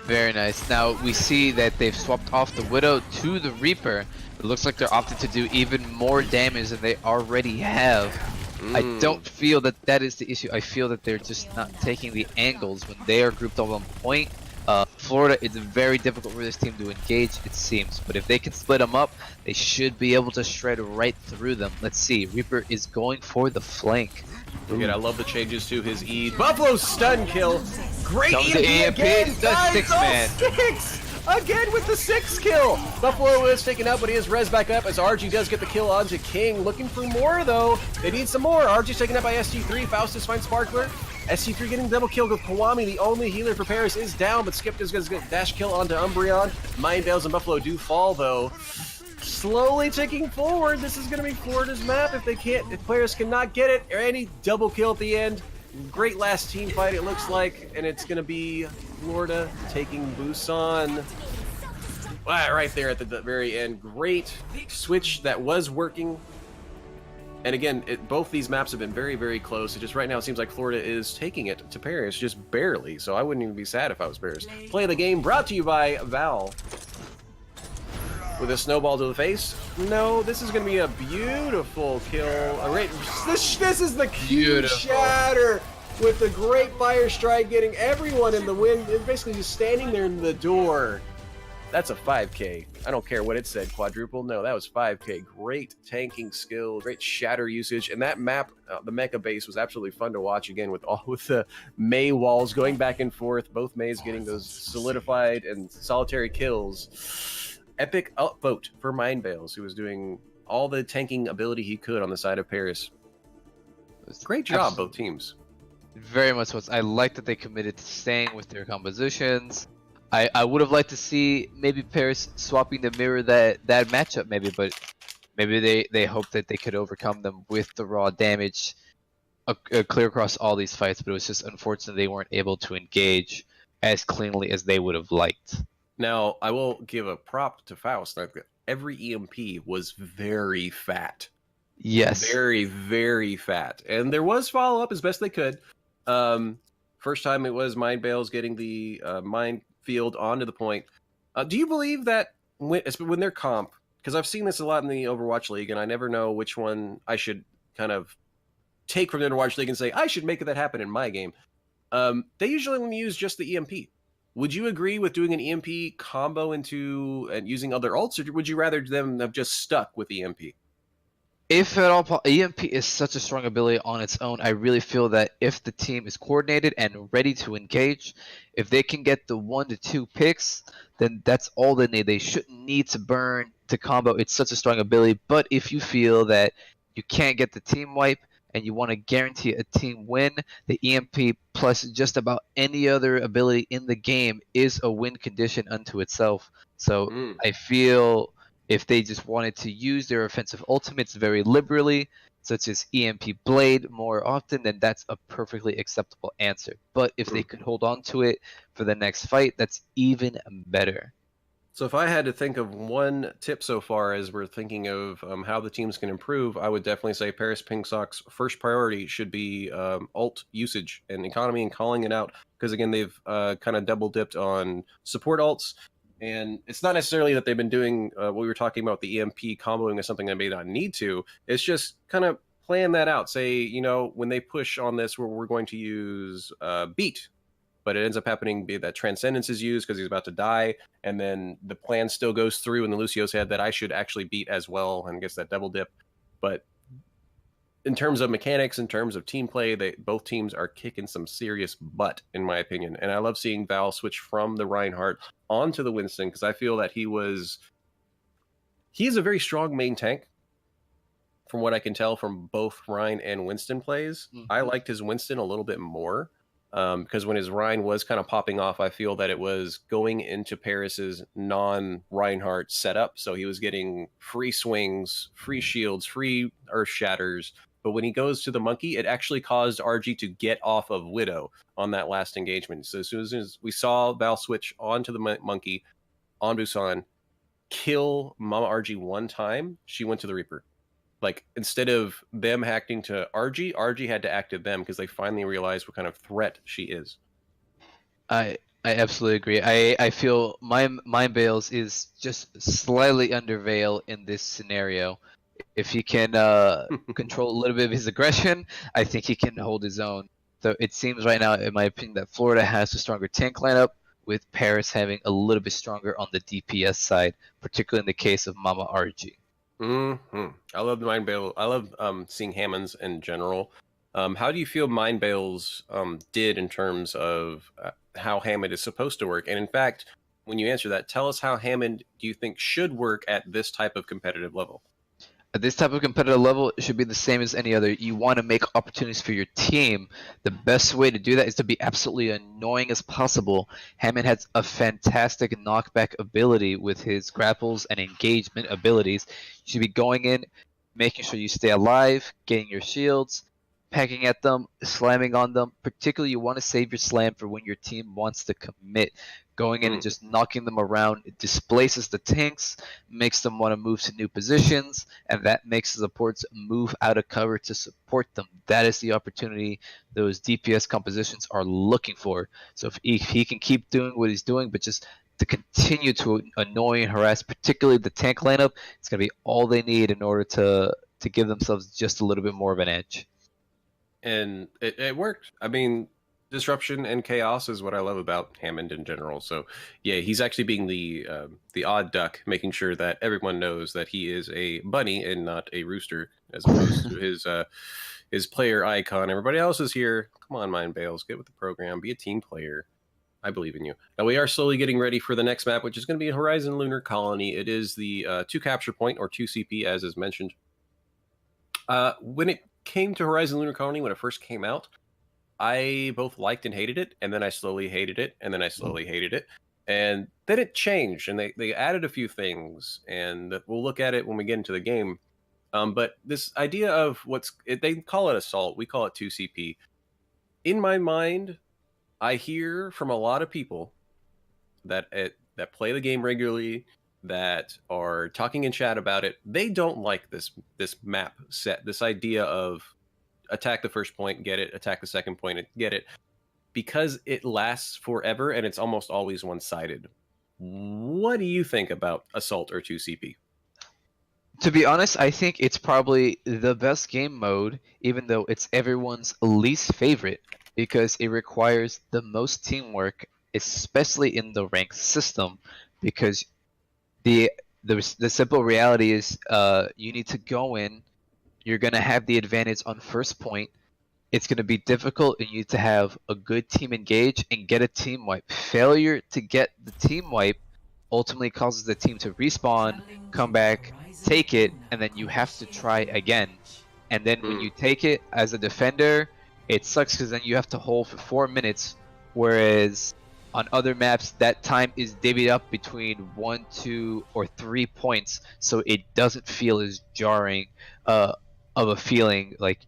Very nice. Now we see that they've swapped off the Widow to the Reaper. It looks like they're opting to do even more damage than they already have. I don't feel that that is the issue. I feel that they're just not taking the angles when they are grouped up on point. Florida, it's very difficult for this team to engage, it seems. But if they can split them up, they should be able to shred right through them. Let's see. Reaper is going for the flank. Again, I love the changes to his E. Buffalo stun kill. Great EMP again. The 6-man. Six! Again with the 6 kill. Buffalo is taken out, but he is res back up as RG does get the kill onto King. Looking for more, though. They need some more. RG's taken out by SG3. Faustus finds Sparkler. SG3 getting double kill with Kwame. The only healer for Paris is down, but Skip is going to get dash kill onto Umbreon. Mind Bales and Buffalo do fall, though. Slowly ticking forward. This is going to be Florida's map if players cannot get it. Or any double kill at the end. Great last team fight, it looks like, and it's going to be Florida taking Busan. Right there at the very end. Great switch that was working. And again, both these maps have been very, very close. It just right now it seems like Florida is taking it to Paris, just barely. So I wouldn't even be sad if I was Paris. Play the game brought to you by Val. With a snowball to the face. No, this is going to be a beautiful kill. This is the cute shatter with the great fire strike, getting everyone in the wind. It's basically just standing there in the door. That's a 5K. I don't care what it said, quadruple. No, that was 5K. Great tanking skill, great shatter usage, and that map, the mecha base, was absolutely fun to watch again with the Mei walls going back and forth. Both Meis getting those solidified and solitary kills. Epic upvote for Mind Bales, who was doing all the tanking ability he could on the side of Paris. Great job, both teams. Very much was. I like that they committed to staying with their compositions. I would have liked to see maybe Paris swapping to mirror that matchup, but maybe they hoped that they could overcome them with the raw damage clear across all these fights, but it was just unfortunate they weren't able to engage as cleanly as they would have liked. Now, I will give a prop to Faust. Every EMP was very fat. Yes. Very, very fat. And there was follow-up as best they could. First time it was Mind Bales getting the Mind Field onto the point. Do you believe that when they're comp, because I've seen this a lot in the Overwatch League, and I never know which one I should kind of take from the Overwatch League and say, I should make that happen in my game. They usually only use just the EMP. Would you agree with doing an EMP combo and using other ults, or would you rather them have just stuck with EMP? If at all, EMP is such a strong ability on its own. I really feel that if the team is coordinated and ready to engage, if they can get the 1 to 2 picks, then that's all they need. They shouldn't need to burn to combo. It's such a strong ability. But if you feel that you can't get the team wipe and you want to guarantee a team win, the EMP plus just about any other ability in the game is a win condition unto itself. So I feel if they just wanted to use their offensive ultimates very liberally, such as EMP Blade more often, then that's a perfectly acceptable answer. But if they could hold on to it for the next fight, that's even better. So if I had to think of one tip so far as we're thinking of how the teams can improve, I would definitely say Paris Pingsocks' first priority should be alt usage and economy and calling it out. Because again, they've kind of double dipped on support alts. And it's not necessarily that they've been doing what we were talking about, the EMP comboing is something they may not need to. It's just kind of plan that out. Say, you know, when they push on this, where we're going to use Beat, but it ends up happening be that Transcendence is used because he's about to die, and then the plan still goes through in the Lucio's head that I should actually beat as well and gets that double dip. But in terms of mechanics, in terms of team play, both teams are kicking some serious butt, in my opinion. And I love seeing Val switch from the Reinhardt onto the Winston because I feel that he's a very strong main tank. From what I can tell from both Ryan and Winston plays, I liked his Winston a little bit more. Because when his Rhine was kind of popping off, I feel that it was going into Paris's non-Reinhardt setup. So he was getting free swings, free shields, free earth shatters. But when he goes to the monkey, it actually caused RG to get off of Widow on that last engagement. So as soon as we saw Val switch onto the monkey on Busan, kill Mama RG one time, she went to the Reaper. Like, instead of them acting to RG had to act to them because they finally realized what kind of threat she is. I absolutely agree. I feel Mind Bales is just slightly under Veil in this scenario. If he can control a little bit of his aggression, I think he can hold his own. So it seems right now, in my opinion, that Florida has a stronger tank lineup, with Paris having a little bit stronger on the DPS side, particularly in the case of Mama RG. I love the Mind Bale. I love seeing Hammonds in general. How do you feel Mind Bales did in terms of how Hammond is supposed to work? And in fact, when you answer that, tell us how Hammond do you think should work at this type of competitive level? At this type of competitive level, it should be the same as any other. You want to make opportunities for your team. The best way to do that is to be absolutely annoying as possible. Hammond has a fantastic knockback ability with his grapples and engagement abilities. You should be going in, making sure you stay alive, getting your shields, pecking at them, slamming on them. Particularly, you want to save your slam for when your team wants to commit. Going in and just knocking them around, it displaces the tanks, makes them want to move to new positions, and that makes the supports move out of cover to support them. That is the opportunity those DPS compositions are looking for. So if he can keep doing what he's doing, but just to continue to annoy and harass, particularly the tank lineup, it's going to be all they need in order to give themselves just a little bit more of an edge. And it worked. I mean, disruption and chaos is what I love about Hammond in general. So yeah, he's actually being the odd duck, making sure that everyone knows that he is a bunny and not a rooster, as opposed to his player icon. Everybody else is here. Come on, Mind Bales, get with the program, be a team player. I believe in you. Now we are slowly getting ready for the next map, which is going to be Horizon Lunar Colony. It is the 2 capture point, or 2 CP, as is mentioned. When it came to Horizon Lunar Colony, when it first came out, I both liked and hated it, and then I slowly hated it, and then I slowly hated it. And then it changed, and they added a few things, and we'll look at it when we get into the game. But this idea of they call it Assault, we call it 2CP. In my mind, I hear from a lot of people that play the game regularly, that are talking in chat about it, they don't like this map set, this idea of attack the first point, get it, attack the second point, get it, because it lasts forever and it's almost always one-sided. What do you think about Assault or 2CP? To be honest, I think it's probably the best game mode, even though it's everyone's least favorite, because it requires the most teamwork, especially in the ranked system, because the simple reality is you need to go in, you're going to have the advantage on first point, it's going to be difficult, and you need to have a good team engage and get a team wipe. Failure to get the team wipe ultimately causes the team to respawn, come back, take it, and then you have to try again. And then when you take it as a defender, it sucks because then you have to hold for 4 minutes, whereas on other maps, that time is divvied up between 1, 2, or 3 points, so it doesn't feel as jarring of a feeling. Like,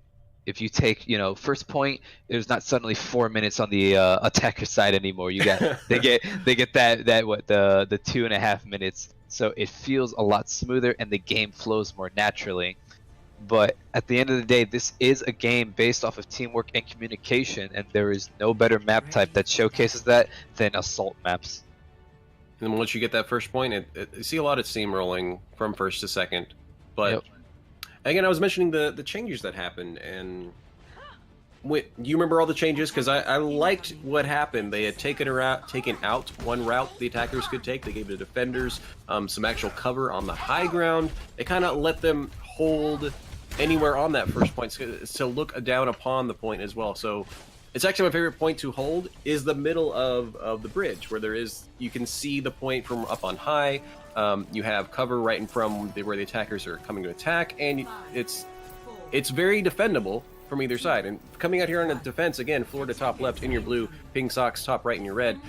If you take, you know, first point, there's not suddenly 4 minutes on the attacker side anymore. You got they get that what the 2.5 minutes. So it feels a lot smoother and the game flows more naturally. But at the end of the day, this is a game based off of teamwork and communication, and there is no better map type that showcases that than assault maps. And once you get that first point, you see a lot of steamrolling from first to second. But Yep. again, I was mentioning the changes that happened, and do you remember all the changes? Because I liked what happened. They had taken out one route the attackers could take. They gave the defenders some actual cover on the high ground. They kind of let them hold anywhere on that first point to look down upon the point as well. So it's actually my favorite point to hold is the middle of the bridge, where you can see the point from up on high. You have cover right in from where the attackers are coming to attack, and it's very defendable from either side. And coming out here on a defense, again, Florida top left in your blue, Pingsocks top right in your red.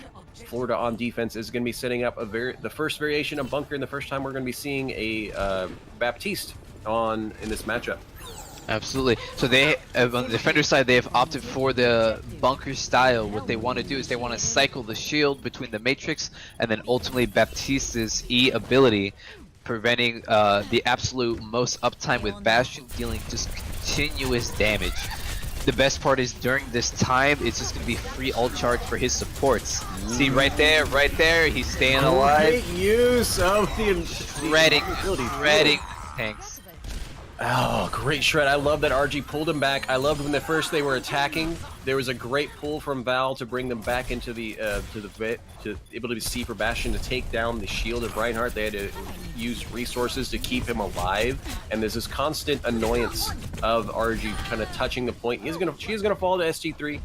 Florida on defense is going to be setting up the first variation of bunker, and the first time we're going to be seeing a Baptiste in this matchup. Absolutely. So they, on the defender side, they have opted for the bunker style. What they want to do is they want to cycle the shield between the Matrix and then ultimately Baptiste's E ability, preventing the absolute most uptime with Bastion, dealing just continuous damage. The best part is during this time, it's just going to be free ult charge for his supports. See right there, he's staying alive. Great use of the Shredding tanks. Oh, great shred. I love that RG pulled him back. I loved when they were attacking. There was a great pull from Val to bring them back into the able to see for Bastion to take down the shield of Reinhardt. They had to use resources to keep him alive, and there's this constant annoyance of RG kind of touching the point. She is gonna fall to SG3,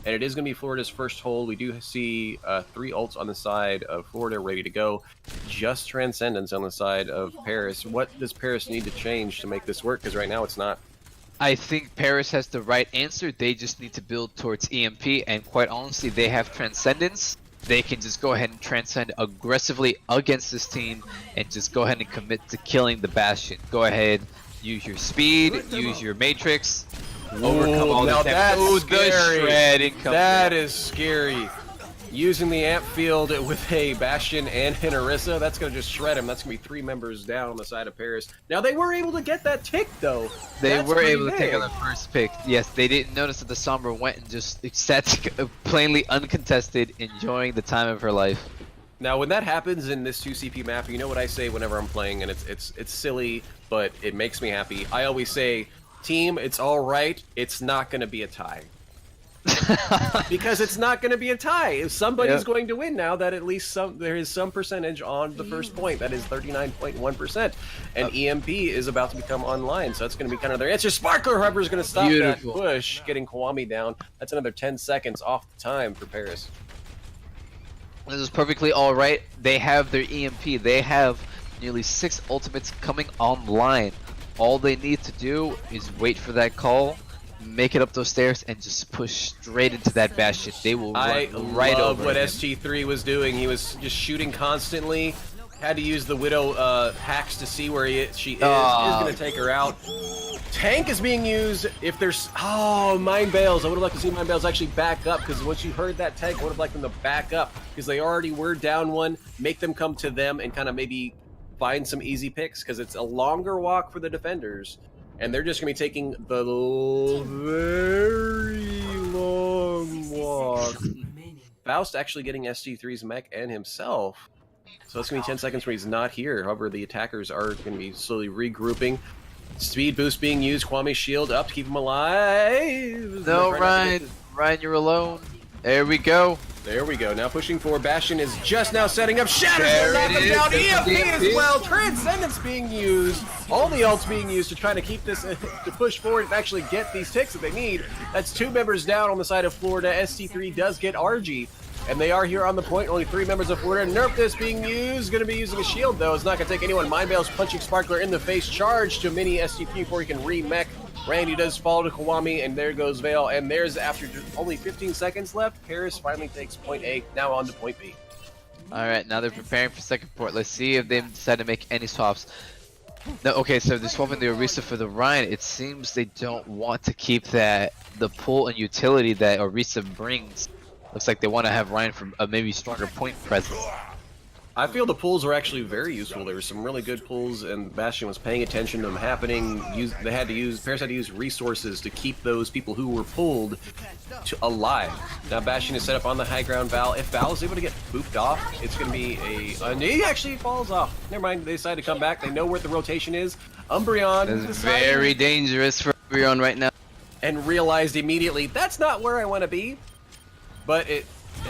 and it is gonna be Florida's first hold. We do see 3 ults on the side of Florida ready to go. Just Transcendence on the side of Paris. What does Paris need to change to make this work? Because right now it's not. I think Paris has the right answer. They just need to build towards EMP, and quite honestly, they have Transcendence. They can just go ahead and transcend aggressively against this team and just go ahead and commit to killing the Bastion. Go ahead, use your speed, use your Matrix, overcome all now the that's scary. That is is scary. Using the amp field with a Bastion and an Orisa, that's going to just shred him. That's going to be 3 members down on the side of Paris. Now, they were able to get that tick, though. They That's were pretty able to take big. on the first pick. Yes, they didn't notice that the Sombra went and just sat plainly uncontested, enjoying the time of her life. Now, when that happens in this 2CP map, you know what I say whenever I'm playing, and it's silly, but it makes me happy. I always say, team, it's all right. It's not going to be a tie. Because it's not going to be a tie. If somebody's going to win now, that at least there is some percentage on the first point. That is 39.1%. And EMP is about to become online, so that's going to be kind of their answer. Sparkler, however, is going to stop that push, getting Kwame down. That's another 10 seconds off the time for Paris. This is perfectly alright. They have their EMP. They have nearly 6 ultimates coming online. All they need to do is wait for that call, make it up those stairs, and just push straight into that Bastion. They will run right love over what him. SG3 was doing. He was just shooting constantly. Had to use the Widow hacks to see where she is. Is going to take her out. Tank is being used. If there's... Oh, Mind Bales. I would have liked to see Mind Bales actually back up, because once you heard that tank, I would have liked them to back up, because they already were down one. Make them come to them and kind of maybe find some easy picks, because it's a longer walk for the defenders. And they're just going to be taking the very long walk. Faust actually getting SG3's mech and himself. So it's going to be 10 seconds where he's not here. However, the attackers are going to be slowly regrouping. Speed boost being used. Kwame's shield up to keep him alive. No, Ryan, you're alone. There we go. There we go. Now pushing forward. Bastion is just now setting up. Shatters There to knock it him down. is. EMP as well. Transcendence being used. All the ults being used to try to keep this, to push forward and actually get these ticks that they need. That's 2 members down on the side of Florida. ST3 does get RG. And they are here on the point. Only 3 members of Florida. Nerf this being used. Going to be using a shield, though. It's not going to take anyone. Mind Bale's punching Sparkler in the face. Charge to mini ST3 before he can re-mech. Randy does fall to Kwame, and there goes Vale. And there's, after only 15 seconds left, Paris finally takes point A. Now on to point B. Alright, now they're preparing for second port. Let's see if they decide to make any swaps. No, okay, so they're swapping the Orisa for the Ryan. It seems they don't want to keep the pull and utility that Orisa brings. Looks like they want to have Ryan for a maybe stronger point presence. I feel the pulls were actually very useful. There were some really good pulls, and Bastion was paying attention to them happening. Paris had to use resources to keep those people who were pulled alive. Now Bastion is set up on the high ground. Val, if Val is able to get booped off, it's going to be he actually falls off. Never mind, they decide to come back. They know where the rotation is. Umbreon is very dangerous for Umbreon right now. And realized immediately, that's not where I want to be. But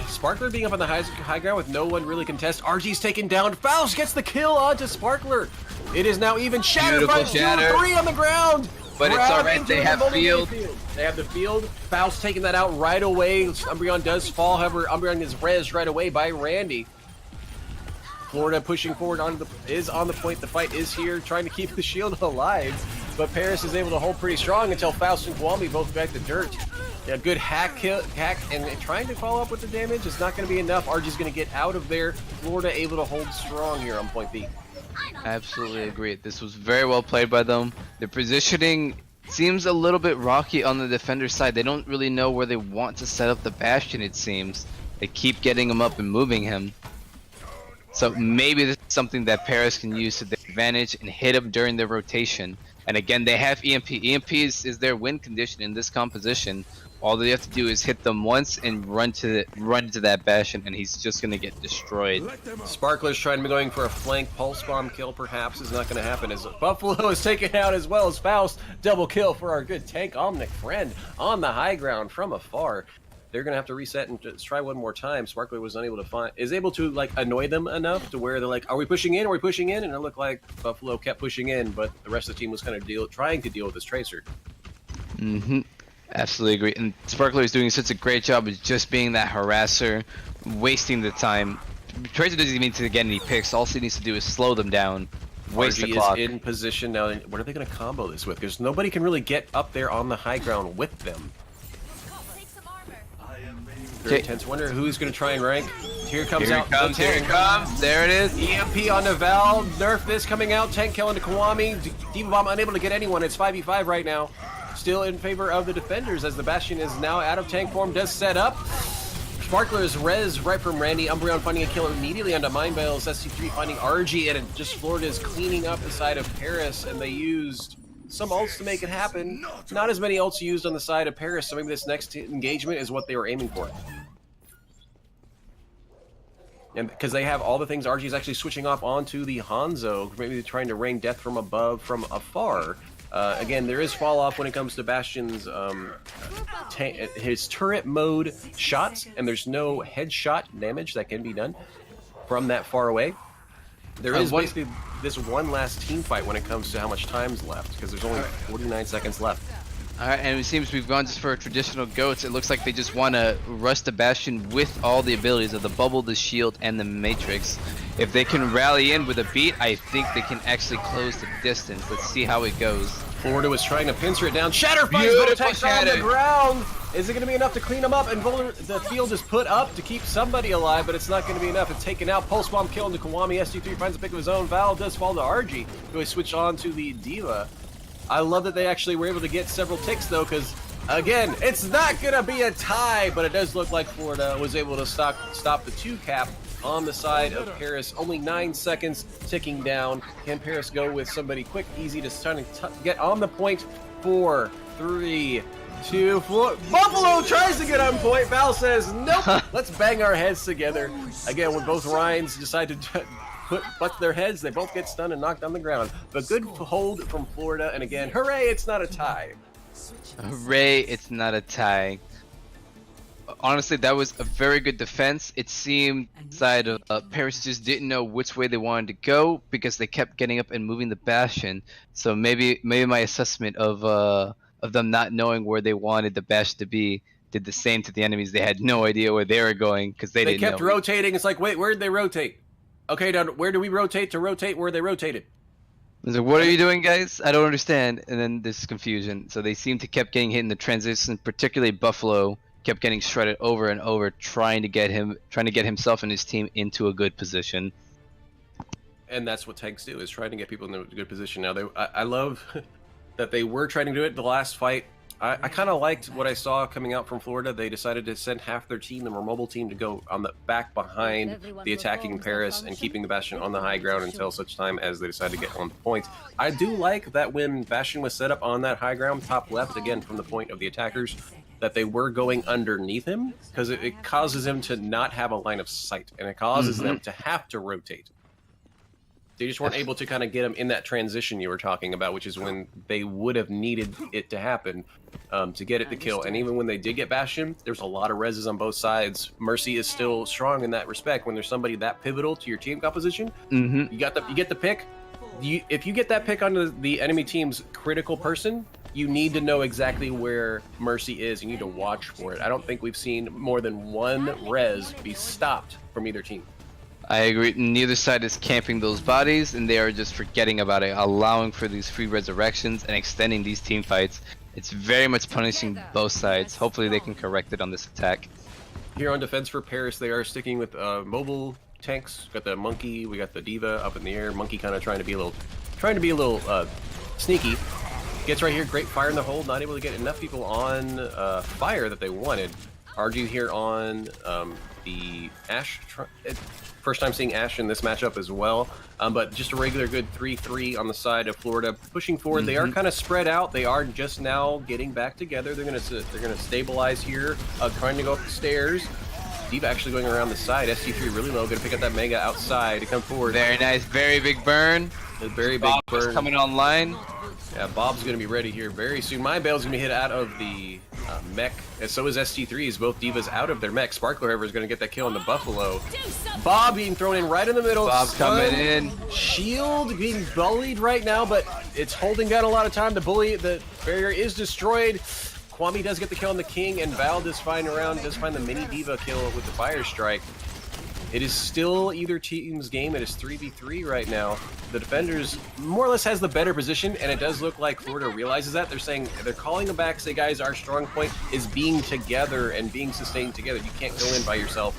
Sparkler being up on the high ground with no one really contest. RG's taken down. Faust gets the kill onto Sparkler. It is now even. Shatter finds 2 or 3 on the ground. But it's alright, they have field. They have the field. Faust taking that out right away. Umbreon does fall, however, Umbreon is rezzed right away by Randy. Florida pushing forward is on the point. The fight is here, trying to keep the shield alive. But Paris is able to hold pretty strong until Faust and Kwame both back to dirt. Yeah, good hack, and trying to follow up with the damage is not going to be enough. RG's going to get out of there. Florida able to hold strong here on point B. Absolutely agree. This was very well played by them. The positioning seems a little bit rocky on the defender side. They don't really know where they want to set up the Bastion, it seems. They keep getting him up and moving him. So maybe this is something that Paris can use to their advantage and hit him during their rotation. And again, they have EMP. EMP is their win condition in this composition. All they have to do is hit them once and run into that Bastion, and he's just gonna get destroyed. Sparkler's trying to be going for a flank pulse bomb kill, perhaps is not gonna happen as Buffalo is taken out as well as Faust. Double kill for our good tank Omnic friend on the high ground from afar. They're gonna have to reset and just try one more time. Sparkler was unable to is able to like annoy them enough to where they're like, "Are we pushing in? Are we pushing in?" And it looked like Buffalo kept pushing in, but the rest of the team was kind of trying to deal with this Tracer. Absolutely agree. And Sparkler is doing such a great job of just being that harasser, wasting the time. Tracer doesn't even need to get any picks. All he needs to do is slow them down, waste the clock. Is in position now. What are they going to combo this with? Because nobody can really get up there on the high ground with them. Very intense. Wonder who's going to try and rank. Here it comes. Here it comes. There it is. EMP on the Val. Nerf this coming out. Tank kill into Kwame. Diva Bomb unable to get anyone. It's 5v5 right now. Still in favor of the defenders as the Bastion is now out of tank form. Does set up. Sparkler is res right from Randy. Umbreon finding a kill immediately onto Mind Veils. SC3 finding RG, and it just Florida is cleaning up the side of Paris, and they used some ults to make it happen. Not as many ults used on the side of Paris, so maybe this next engagement is what they were aiming for. And because they have all the things, RG is actually switching off onto the Hanzo, maybe trying to rain death from above, from afar. Again, there is fall off when it comes to Bastion's his turret mode shots, and there's no headshot damage that can be done from that far away. There is basically this one last team fight when it comes to how much time's left, because there's only 49 seconds left. Alright, and it seems we've gone just for a traditional goats. It looks like they just want to rush the Bastion with all the abilities of the bubble, the shield, and the matrix. If they can rally in with a beat, I think they can actually close the distance. Let's see how it goes. Florida was trying to pincer it down. Shatter finds Voltex on the ground. Is it going to be enough to clean them up? And the field is put up to keep somebody alive, but it's not going to be enough. It's taken out. Pulse Bomb kill into Kwame. SG3 finds a pick of his own. Val does fall to RG. So he switched on to the Diva. I love that they actually were able to get several ticks, though, because, again, it's not going to be a tie, but it does look like Florida was able to stop the 2-cap on the side of Paris. Only 9 seconds ticking down. Can Paris go with somebody quick, easy to get on the point? 4, 3, 2, 4. Buffalo tries to get on point. Val says, nope, let's bang our heads together. Again, when both Ryans decide to butt their heads, they both get stunned and knocked on the ground. But good hold from Florida, and again, hooray, it's not a tie. Hooray, it's not a tie. Honestly, that was a very good defense. It seemed side of Paris just didn't know which way they wanted to go because they kept getting up and moving the Bastion. So maybe my assessment of them not knowing where they wanted the Bastion to be did the same to the enemies. They had no idea where they were going because they didn't know. They kept rotating. It's like, wait, where did they rotate? Okay, now where do we rotate to rotate where they rotated? Like, what are you doing, guys? I don't understand. And then there's confusion. So they seem to kept getting hit in the transition, particularly Buffalo kept getting shredded over and over, trying to get himself and his team into a good position. And that's what tanks do, is trying to get people in a good position. Now, I love that they were trying to do it the last fight. I kind of liked what I saw coming out from Florida. They decided to send half their team, the more mobile team, to go on the back behind the attacking Paris and keeping the Bastion on the high ground until such time as they decide to get on the point. I do like that when Bastion was set up on that high ground, top left, again, from the point of the attackers, that they were going underneath him, because it causes him to not have a line of sight, and it causes them to have to rotate. They just weren't able to kind of get him in that transition you were talking about, which is when they would have needed it to happen to get it to kill. And even when they did get Bastion, there's a lot of reses on both sides. Mercy is still strong in that respect. When there's somebody that pivotal to your team composition, you get the pick. If you get that pick onto the enemy team's critical person, you need to know exactly where Mercy is. You need to watch for it. I don't think we've seen more than one res be stopped from either team. I agree. Neither side is camping those bodies, and they are just forgetting about it, allowing for these free resurrections and extending these team fights. It's very much punishing both sides. Hopefully they can correct it on this attack. Here on defense for Paris, they are sticking with mobile tanks. Got the Monkey, we got the Diva up in the air. Monkey kind of trying to be a little sneaky. Gets right here, great fire in the hold, not able to get enough people on fire that they wanted. RG here on the Ashe. First time seeing Ashe in this matchup as well, but just a regular good 3-3 on the side of Florida. Pushing forward, they are kind of spread out. They are just now getting back together. They're gonna stabilize here, trying to go up the stairs. Diva actually going around the side. ST3 really low, gonna pick up that Mega outside to come forward. Very nice, very big burn. A very big burn coming online. Yeah, Bob's gonna be ready here very soon. My Bale's gonna be hit out of the mech, and so is ST3's. Both Divas out of their mech. Sparkler, however, is gonna get that kill on the Buffalo. Bob being thrown in right in the middle. Bob coming in. Shield being bullied right now, but it's holding down a lot of time. The barrier is destroyed. Kwame does get the kill on the King, and Val does find the mini Diva kill with the Fire Strike. It is still either team's game. It is 3v3 right now. The defenders more or less has the better position, and it does look like Florida realizes that. They're calling them back, say, guys, our strong point is being together and being sustained together. You can't go in by yourself.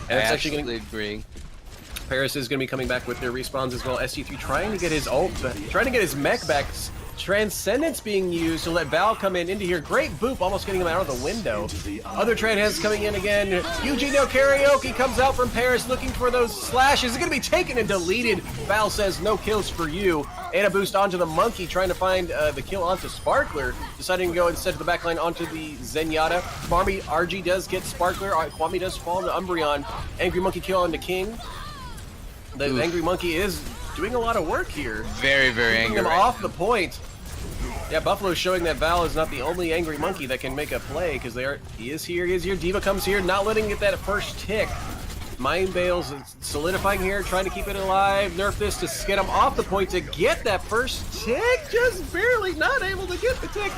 And I it's actually absolutely agree. Paris is going to be coming back with their respawns as well. ST3 trying to get his ult, trying to get his mech back. Transcendence being used to let Val come into here. Great boop, almost getting him out of the window. Other trade heads coming in again. Eugenio Karaoke comes out from Paris looking for those slashes. It's going to be taken and deleted. Val says no kills for you. And a boost onto the Monkey, trying to find the kill onto Sparkler. Deciding to go instead of the backline onto the Zenyatta. Farmy RG does get Sparkler. Kwame does fall to Umbreon. Angry Monkey kill onto King. The Angry Monkey is doing a lot of work here. Very, very angry. Him off the point. Yeah, Buffalo's showing that Val is not the only Angry Monkey that can make a play, because he is here. Diva comes here, not letting him get that first tick. Mind Bale's solidifying here, trying to keep it alive. Nerf this to get him off the point to get that first tick. Just barely not able to get the tick.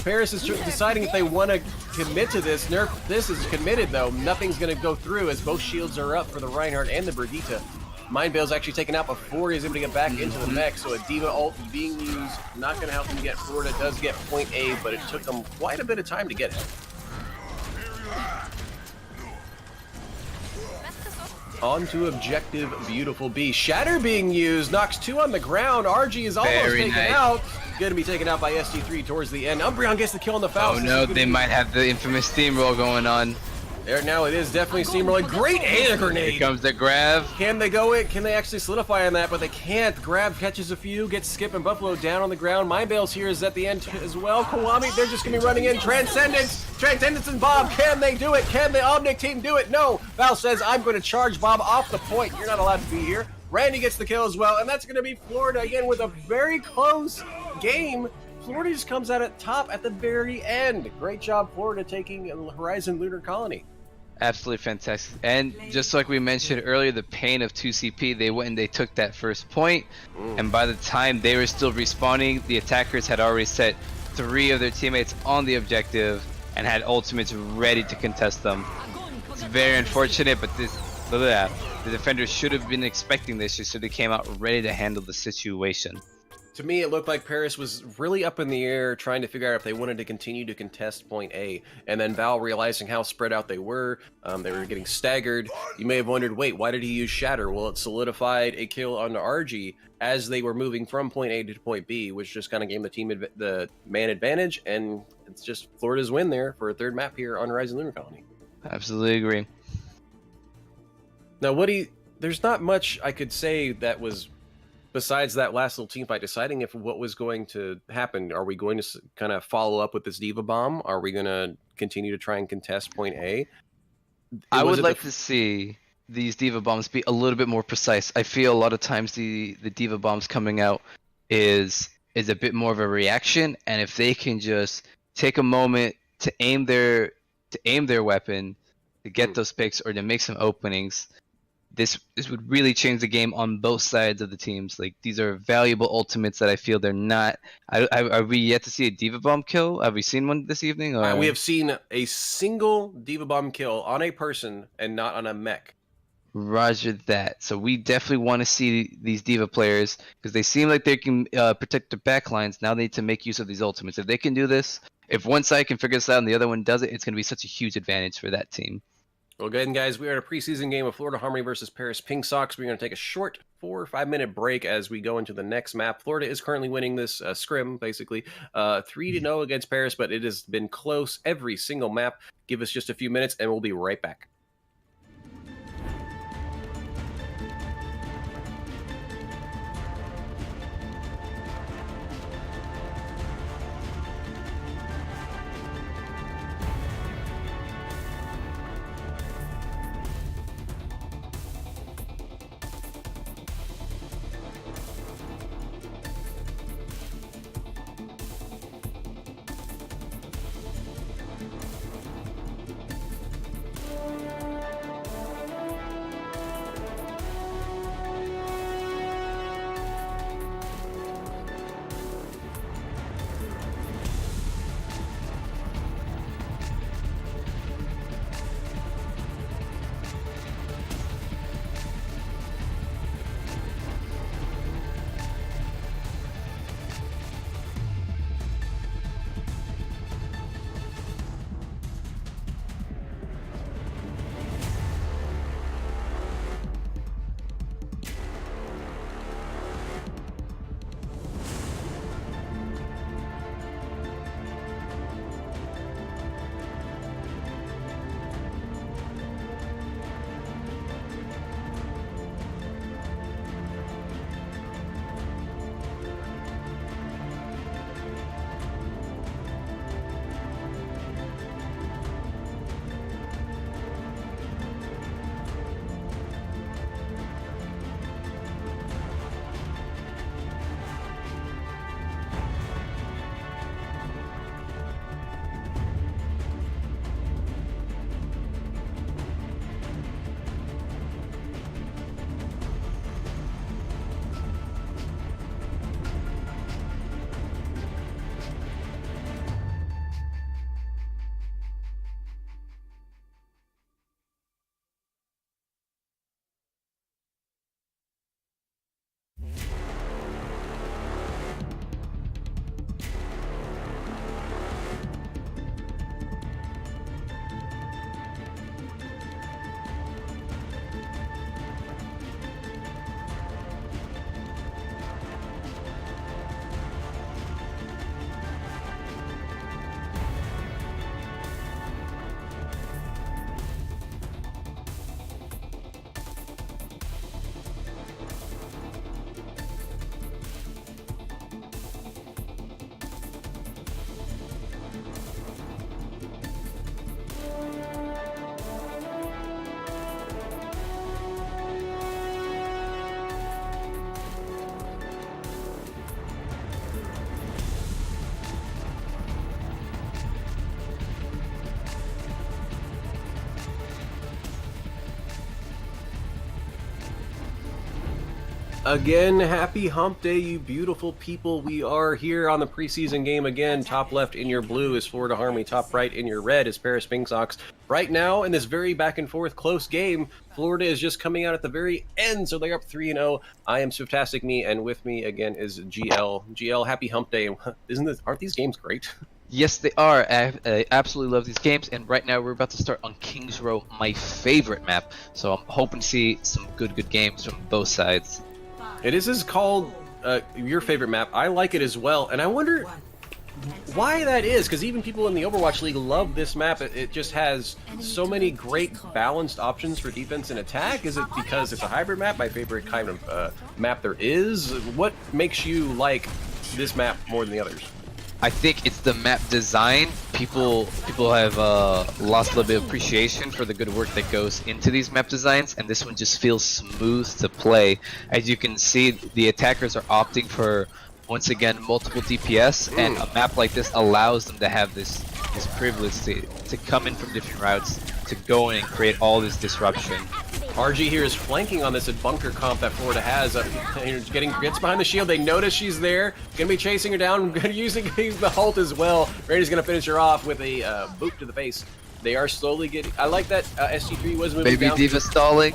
Paris is deciding if they want to commit to this. Nerf this is committed, though. Nothing's going to go through as both shields are up for the Reinhardt and the Brigitte. Mind Bale's actually taken out before he's able to get back into the mech, so a Diva ult being used, not going to help him get Florida. Does get point A, but it took them quite a bit of time to get it. On to objective, beautiful B. Shatter being used, knocks 2 on the ground. RG is almost taken out. Going to be taken out by ST3 towards the end. Umbreon gets the kill on the Faust. Oh no, they might have the infamous steamroll going on. There now, it is definitely steamrolling. Great air grenade. Here comes the grab. Can they go it? Can they actually solidify on that? But they can't. Grab catches a few, gets Skip and Buffalo down on the ground. Mind Bale's here is at the end as well. Kwame, they're just going to be running in. Transcendence and Bob. Can they do it? Can the Omnic team do it? No. Val says, I'm going to charge Bob off the point. You're not allowed to be here. Randy gets the kill as well. And that's going to be Florida again with a very close game. Florida just comes out at top at the very end. Great job, Florida, taking Horizon Lunar Colony. Absolutely fantastic. And just like we mentioned earlier, the pain of 2CP, they went and they took that first point, and by the time they were still respawning, the attackers had already set 3 of their teammates on the objective and had ultimates ready to contest them. It's very unfortunate, but the defenders should have been expecting this, just so they came out ready to handle the situation. To me, it looked like Paris was really up in the air trying to figure out if they wanted to continue to contest point A. And then Val realizing how spread out they were getting staggered. You may have wondered, wait, why did he use Shatter? Well, it solidified a kill onto RG as they were moving from point A to point B, which just kind of gave the team the man advantage. And it's just Florida's win there for a third map here on Rising Lunar Colony. Absolutely agree. Now, there's not much I could say that was... Besides that last little team fight, deciding if what was going to happen. Are we going to kind of follow up with this Diva Bomb? Are we going to continue to try and contest point A? I would like to see these Diva Bombs be a little bit more precise. I feel a lot of times the Diva Bombs coming out is a bit more of a reaction, and if they can just take a moment to aim their weapon, to get those picks or to make some openings, this would really change the game on both sides of the teams. Like, these are valuable ultimates that I feel they're not. Are we yet to see a Diva Bomb kill? Have we seen one this evening? Or? We have seen a single Diva Bomb kill on a person and not on a mech. Roger that. So we definitely want to see these Diva players, because they seem like they can protect their backlines. Now they need to make use of these ultimates. If they can do this, if one side can figure this out and the other one does it, it's going to be such a huge advantage for that team. Well, good, guys. We are in a preseason game of Florida Harmony versus Paris Pingsocks. We're going to take a short 4 or 5 minute break as we go into the next map. Florida is currently winning this scrim, basically 3-0 against Paris, but it has been close every single map. Give us just a few minutes, and we'll be right back. Again, happy hump day, you beautiful people. We are here on the preseason game again. Top left in your blue is Florida Harmony. Top right in your red is Paris Pingsocks right now in this very back and forth close game, Florida is just coming out at the very end, so they're up 3-0. I am SpifftasticMe, and with me again is GL. GL, happy hump day. Aren't these games great? Yes, they are. I absolutely love these games, and right now we're about to start on Kings Row, my favorite map. So I'm hoping to see some good games from both sides. It is called your favorite map. I like it as well, and I wonder why that is, because even people in the Overwatch League love this map. It just has so many great balanced options for defense and attack. Is it because it's a hybrid map, my favorite kind of map there is? What makes you like this map more than the others? I think it's the map design. People have lost a little bit of appreciation for the good work that goes into these map designs, and this one just feels smooth to play. As you can see, the attackers are opting for, once again, multiple DPS, and a map like this allows them to have this privilege to come in from different routes, to go in and create all this disruption. RG here is flanking on this bunker comp that Florida has. Gets behind the shield. They notice she's there. Gonna be chasing her down. Using the ult as well. Randy's gonna finish her off with a boot to the face. They are slowly getting. I like that SG3 was moving Baby down. Diva stalling.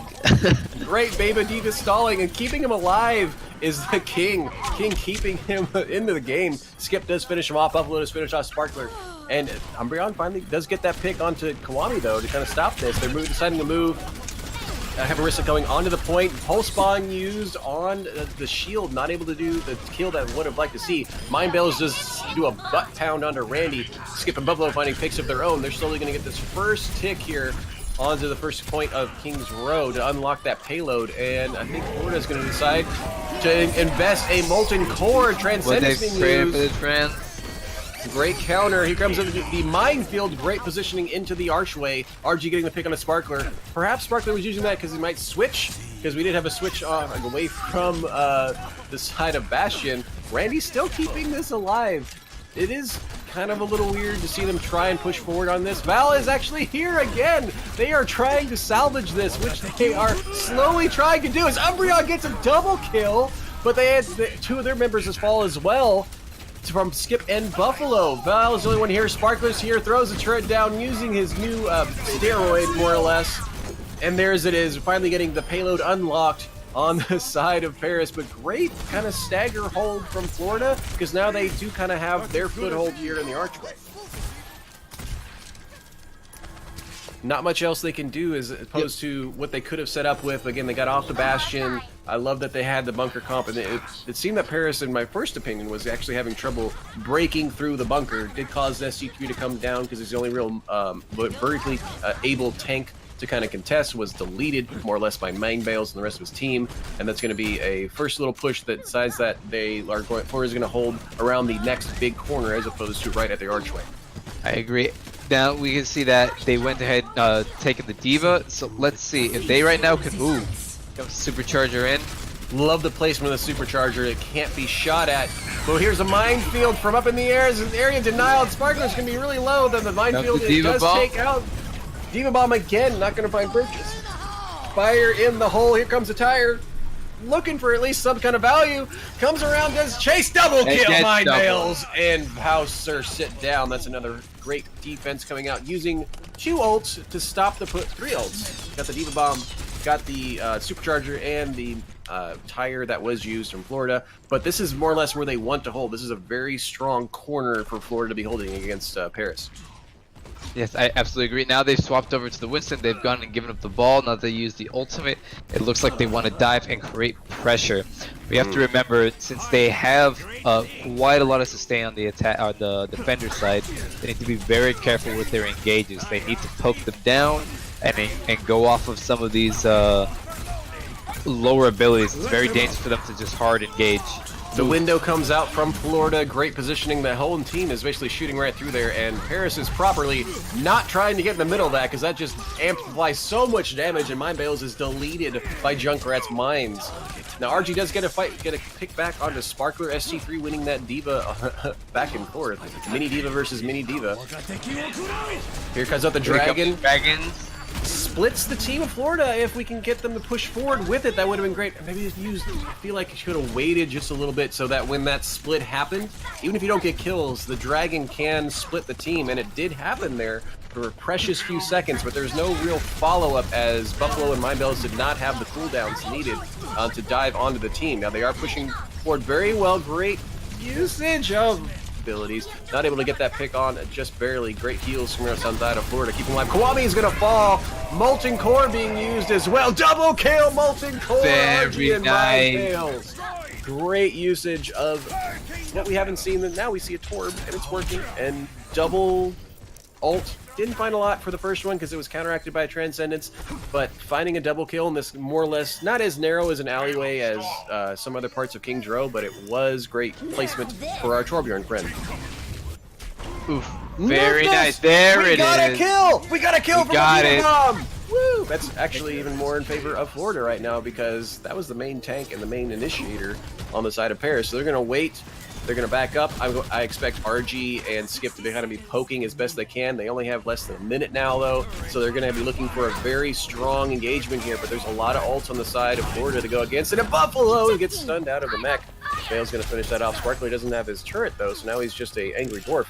Great, Baby Diva stalling, and keeping him alive is the King. King keeping him into the game. Skip does finish him off. Buffalo does finish off Sparkler. And Umbreon finally does get that pick onto Kiwami, though, to kind of stop this. They're deciding to move. Have Arissa going onto the point. Pulse Bomb used on the shield, not able to do the kill that would have liked to see. Mind Bells just do a butt pound onto Randy. Skip and Buffalo finding picks of their own. They're slowly going to get this first tick here onto the first point of Kings Row to unlock that payload. And I think Florida's going to decide to invest a Molten Core. Transcendence being used. Great counter. Here comes the minefield. Great positioning into the archway. RG getting the pick on a Sparkler. Perhaps Sparkler was using that because he might switch, because we did have a switch away from the side of Bastion. Randy's still keeping this alive. It is kind of a little weird to see them try and push forward on this. Val is actually here again. They are trying to salvage this, which they are slowly trying to do. As Umbreon gets a double kill, but they had two of their members as fall as well. From Skip and Buffalo. Val is the only one here. Sparkler's here, throws the turret down using his new steroid, more or less. And there's it is, finally getting the payload unlocked on the side of Paris. But great kind of stagger hold from Florida, because now they do kind of have their foothold here in the archway. Not much else they can do as opposed to what they could have set up with. Again, they got off the Bastion. I love that they had the bunker comp, and it seemed that Paris, in my first opinion, was actually having trouble breaking through the bunker. It did cause SG3 to come down because he's the only real vertically able tank to kind of contest. Was deleted more or less by Mind Bales and the rest of his team, and that's going to be a first little push that decides that they are going. Florida's going to hold around the next big corner as opposed to right at the archway. I agree. Now we can see that they went ahead taking the Diva, so let's see if they right now can move. Supercharger in. Love the placement of the Supercharger. It can't be shot at. But here's a minefield from up in the air. As an area denial, and Sparkler's going to be really low. Then the minefield does take out. Diva Bomb again, not going to find purchase. Fire in the hole. Here comes the tire. Looking for at least some kind of value. Comes around, does chase, double kill. Mind Bales and Hauser sit down. That's another great defense coming out, using 2 ults to stop the 3 ults. Got the Diva Bomb, got the Supercharger, and the tire that was used from Florida. But this is more or less where they want to hold. This is a very strong corner for Florida to be holding against Paris. Yes, I absolutely agree. Now they've swapped over to the Winston. They've gone and given up the ball. Now they use the ultimate. It looks like they want to dive and create pressure. We have to remember, since they have quite a lot of sustain on the attack, on the defender side, they need to be very careful with their engages. They need to poke them down and go off of some of these lower abilities. It's very dangerous for them to just hard engage. The window comes out from Florida. Great positioning. The whole team is basically shooting right through there, and Paris is properly not trying to get in the middle of that, because that just amplifies so much damage, and Mind Bales is deleted by Junkrat's mines. Now RG does get a pick back onto Sparkler. SG3 winning that Diva back and forth. Mini Diva versus Mini Diva. Here comes out the Dragon. Splits the team of Florida. If we can get them to push forward with it, that would have been great. Maybe I feel like you should have waited just a little bit so that when that split happened, even if you don't get kills, the Dragon can split the team, and it did happen there. for a precious few seconds, but there's no real follow-up as Buffalo and Mindbells did not have the cooldowns needed to dive onto the team. Now they are pushing forward very well. Great usage of abilities. Not able to get that pick on, just barely. Great heals from us on side of Florida. Keep him alive. Kiwami is going to fall. Molten Core being used as well. Double kill, Molten Core. Very nice. Great usage of what we haven't seen. Now we see a Torb, and it's working. And double ult. Didn't find a lot for the first one because it was counteracted by Transcendence, but finding a double kill in this more or less, not as narrow as an alleyway as some other parts of King's Row, but it was great placement for our Torbjorn friend. Oof. Very nice. There it is. We got a kill! We got a kill from the bomb! Woo! That's actually even more in favor of Florida right now because that was the main tank and the main initiator on the side of Paris. So they're going to wait. They're going to back up. I expect RG and Skip to kind of be poking as best they can. They only have less than a minute now, though, so they're going to be looking for a very strong engagement here, but there's a lot of ults on the side of Florida to go against, and a Buffalo gets stunned out of the mech. Bale's going to finish that off. Sparkler doesn't have his turret, though, so now he's just a angry dwarf.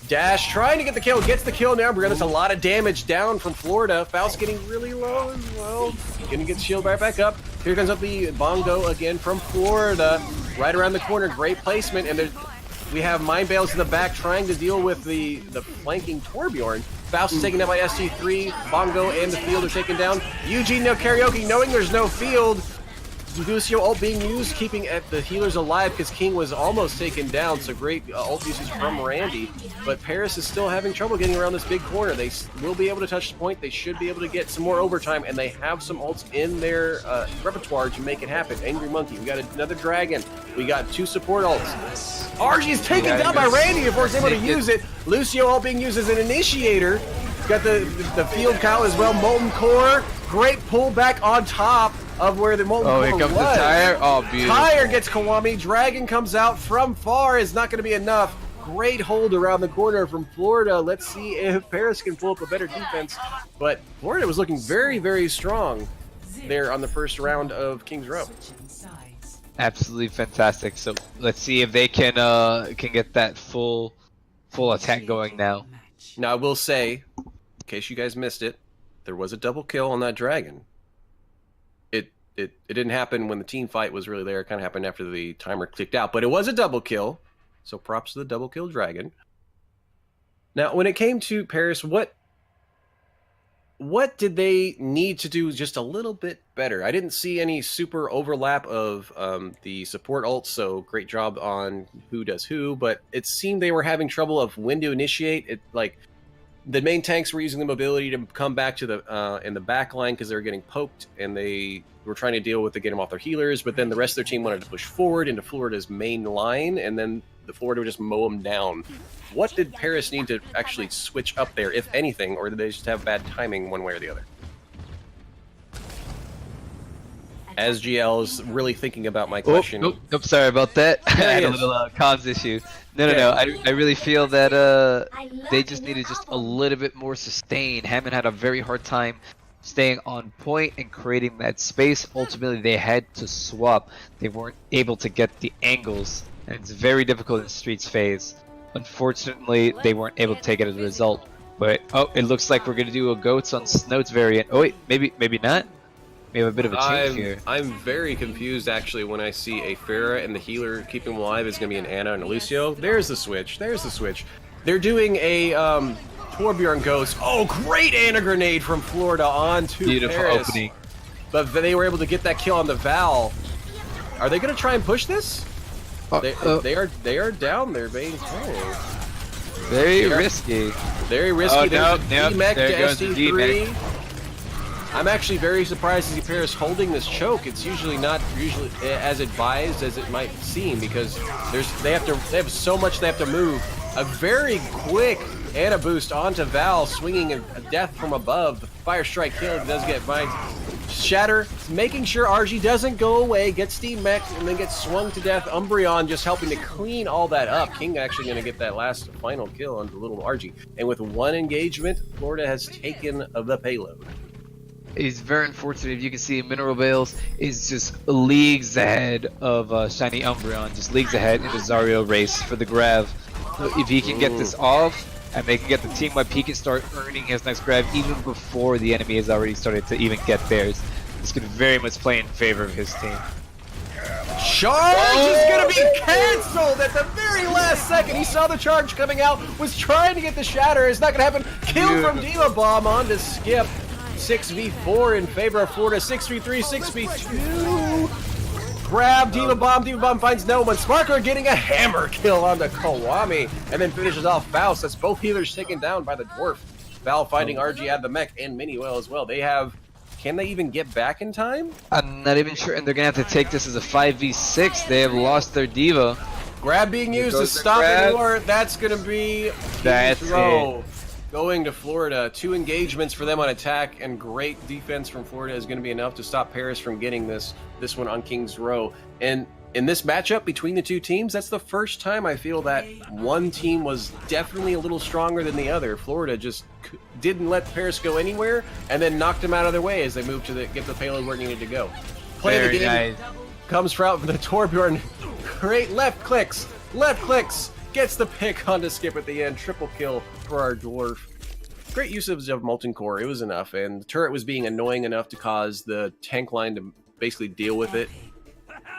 Dash trying to get the kill, gets the kill now. Brianna's a lot of damage down from Florida. Faust getting really low as well. Gonna get shield right back up. Here comes up the Bongo again from Florida. Right around the corner, great placement, and we have Mind Bales in the back trying to deal with the flanking Torbjorn. Faust is taken down by ST3. Bongo and the field are taken down. Eugene no karaoke, knowing there's no field. Lucio ult being used, keeping the healers alive because King was almost taken down, so great ult usage from Randy. But Paris is still having trouble getting around this big corner. They will be able to touch the point. They should be able to get some more overtime, and they have some ults in their repertoire to make it happen. Angry Monkey, we got another Dragon. We got 2 support ults. RG is taken down by Randy before he's able to use it. Lucio ult being used as an initiator. Got the field cow as well. Molten Core, great pullback on top of where the Molten Core was. Oh, here comes the Tire. Oh, beautiful. Tire gets Kiwami. Dragon comes out from far. Is not going to be enough. Great hold around the corner from Florida. Let's see if Paris can pull up a better defense. But Florida was looking very, very strong there on the first round of King's Row. Absolutely fantastic. So let's see if they can get that full attack going now. Now I will say, in case you guys missed it, there was a double kill on that Dragon. It didn't happen when the team fight was really there. It kind of happened after the timer clicked out, but it was a double kill. So props to the double kill Dragon. Now, when it came to Paris, what did they need to do just a little bit better? I didn't see any super overlap of the support ults, so great job on who does who, but it seemed they were having trouble of when to initiate. The main tanks were using the mobility to come back to the in the back line because they were getting poked, and they were trying to deal with to get them off their healers, but then the rest of their team wanted to push forward into Florida's main line, and then the Florida would just mow them down. What did Paris need to actually switch up there, if anything, or did they just have bad timing one way or the other? As GL is really thinking about my question. Oh, sorry about that. I had a yes. little comms issue. No. I really feel that they just needed just a little bit more sustain. Hammond had a very hard time staying on point and creating that space. Ultimately, they had to swap. They weren't able to get the angles, and it's very difficult in Streets phase. Unfortunately, they weren't able to take it as a result. But it looks like we're gonna do a Goats on Snoats variant. Oh wait, maybe not. We have a bit of a change here. I'm very confused actually when I see a Pharah and the healer keeping him alive is going to be an Ana and a Lucio. There's the switch. They're doing a Torbjorn Ghost. Oh, great Ana grenade from Florida onto Beautiful Paris. opening. But they were able to get that kill on the Val. Are they going to try and push this? They are down there being told. Very risky. Very risky. Oh, There's no, a D-Mech there to goes the ST3. I'm actually very surprised to see Paris holding this choke. It's usually not as advised as it might seem because they have so much they have to move. A very quick Ana boost onto Val, swinging a death from above. The fire strike kill does get mine. Shatter, making sure RG doesn't go away, gets Steam Mech, and then gets swung to death. Umbreon just helping to clean all that up. King actually going to get that last final kill on the little RG. And with one engagement, Florida has taken the payload. It's very unfortunate. If you can see, Mineral Bales is just leagues ahead of Shiny Umbreon, just leagues ahead in the Zario race for the grab. So if he can get this off, and they can get the team-wide peek and start earning his next grab even before the enemy has already started to even get theirs. This could very much play in favor of his team. Charge is gonna be canceled at the very last second. He saw the charge coming out, was trying to get the shatter. It's not gonna happen. Kill from Diva Bomb on to Skip. 6v4 in favor of Florida. 6v3, 6v2. Grab Diva Bomb finds no one. Sparkler getting a hammer kill on the Kawami, and then finishes off Faust. That's both healers taken down by the Dwarf. Val finding RG out of the mech and Miniwell as well. They have. Can they even get back in time? I'm not even sure, and they're gonna have to take this as a 5v6. They have lost their Diva. Grab being used to stop it, or that's gonna be That's it. Going to Florida. 2 engagements for them on attack, and great defense from Florida is gonna be enough to stop Paris from getting this one on King's Row. And in this matchup between the two teams, that's the first time I feel that one team was definitely a little stronger than the other. Florida just didn't let Paris go anywhere, and then knocked them out of their way as they moved to get the payload where it needed to go. Play Very the game. nice. Comes out from the Torbjorn. Great left clicks, gets the pick onto Skip at the end. Triple kill for our Dwarf. Great usage of Molten Core. It was enough, and the turret was being annoying enough to cause the tank line to basically deal with it.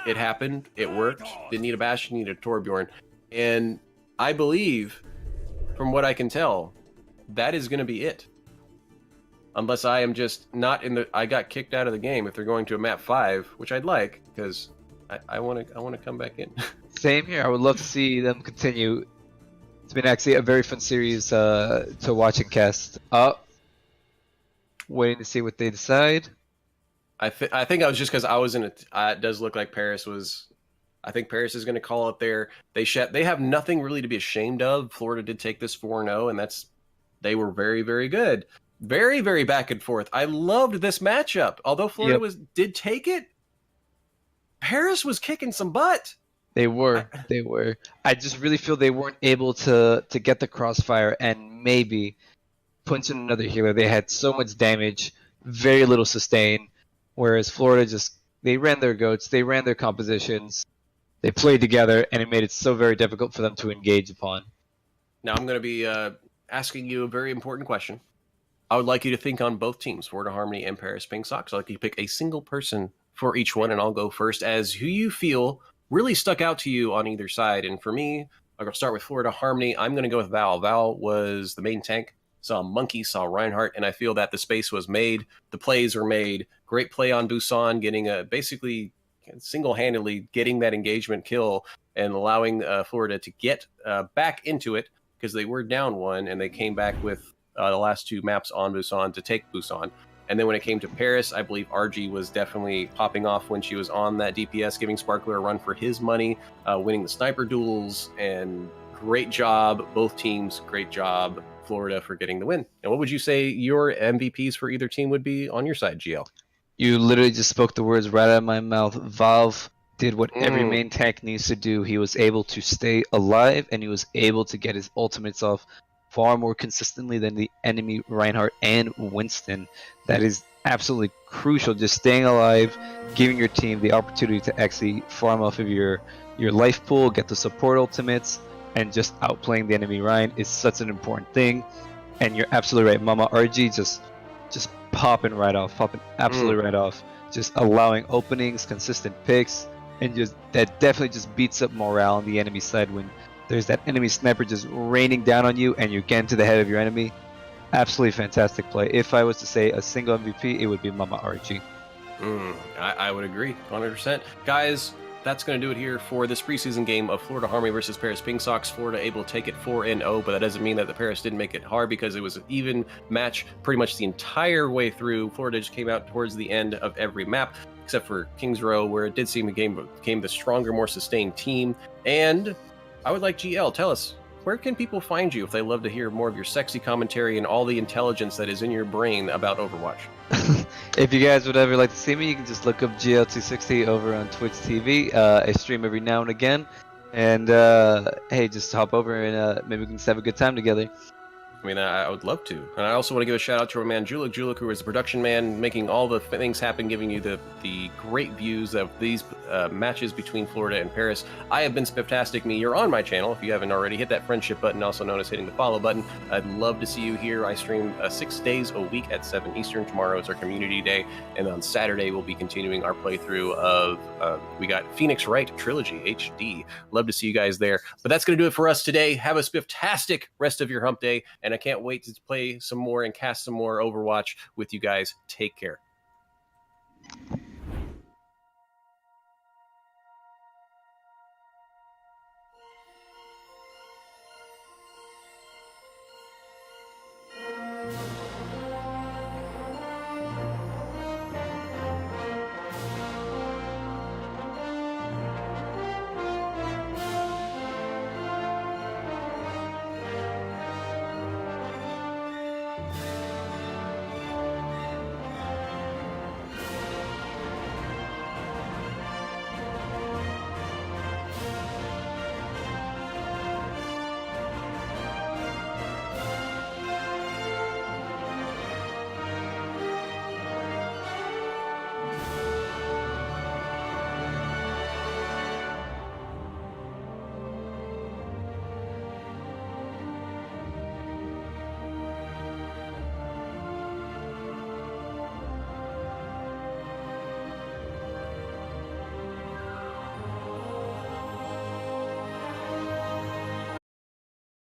It happened. It worked. Didn't need a Bastion, needed a Torbjorn. And I believe, from what I can tell, that is going to be it. Unless I am just not in the... I got kicked out of the game if they're going to a map 5, which I'd like, because I want to come back in. Same here. I would love to see them continue. It's been actually a very fun series to watch and cast. Waiting to see what they decide. I think I was just because I was in it. It does look like Paris was. I think Paris is going to call it there. They have nothing really to be ashamed of. Florida did take this 4-0, and they were very, very good. Very, very back and forth. I loved this matchup. Although Florida did take it, Paris was kicking some butt. They were. I just really feel they weren't able to get the crossfire and maybe punch in another healer. They had so much damage, very little sustain. Whereas Florida they ran their goats, they ran their compositions, they played together, and it made it so very difficult for them to engage upon. Now I'm going to be asking you a very important question. I would like you to think on both teams, Florida Harmony and Paris Pingsocks. I'd like you to pick a single person for each one, and I'll go first as who you feel really stuck out to you on either side. And for me, I'm going to start with Florida Harmony. I'm going to go with Val. Val was the main tank. Saw Monkey, saw Reinhardt, and I feel that the space was made. The plays were made. Great play on Busan, getting basically single-handedly getting that engagement kill and allowing Florida to get back into it because they were down 1 and they came back with the last 2 maps on Busan to take Busan. And then when it came to Paris, I believe RG was definitely popping off when she was on that DPS, giving Sparkler a run for his money, winning the sniper duels, and great job, both teams, great job. Florida for getting the win. And what would you say your MVPs for either team would be on your side, GL? You literally just spoke the words right out of my mouth. Valve did what every main tank needs to do. He was able to stay alive, and he was able to get his ultimates off far more consistently than the enemy Reinhardt and Winston. That is absolutely crucial. Just staying alive, giving your team the opportunity to actually farm off of your life pool, get the support ultimates, and just outplaying the enemy Ryan is such an important thing. And you're absolutely right, Mama RG just popping right off, absolutely right off, just allowing openings, consistent picks, and just that definitely just beats up morale on the enemy side when there's that enemy sniper just raining down on you and you're getting to the head of your enemy. Absolutely fantastic play. If I was to say a single MVP, it would be Mama RG. I would agree 100%. Guys, that's going to do it here for this preseason game of Florida Harmony versus Paris Pingsocks. Florida able to take it 4-0, but that doesn't mean that the Paris didn't make it hard because it was an even match pretty much the entire way through. Florida just came out towards the end of every map, except for King's Row, where it did seem the game became the stronger, more sustained team. And I would like GL, tell us, where can people find you if they love to hear more of your sexy commentary and all the intelligence that is in your brain about Overwatch? If you guys would ever like to see me, you can just look up GL260 over on Twitch TV. I stream every now and again. And hey, just hop over and maybe we can just have a good time together. I mean, I would love to. And I also want to give a shout out to our man JulekJulek, who is the production man, making all the things happen, giving you the great views of these matches between Florida and Paris. I have been SpifftasticMe. You're on my channel. If you haven't already, hit that friendship button, also known as hitting the follow button. I'd love to see you here. I stream 6 days a week at 7 Eastern. Tomorrow is our community day. And on Saturday, we'll be continuing our playthrough of, we got Phoenix Wright Trilogy HD. Love to see you guys there. But that's going to do it for us today. Have a spifftastic rest of your hump day. And I can't wait to play some more and cast some more Overwatch with you guys. Take care.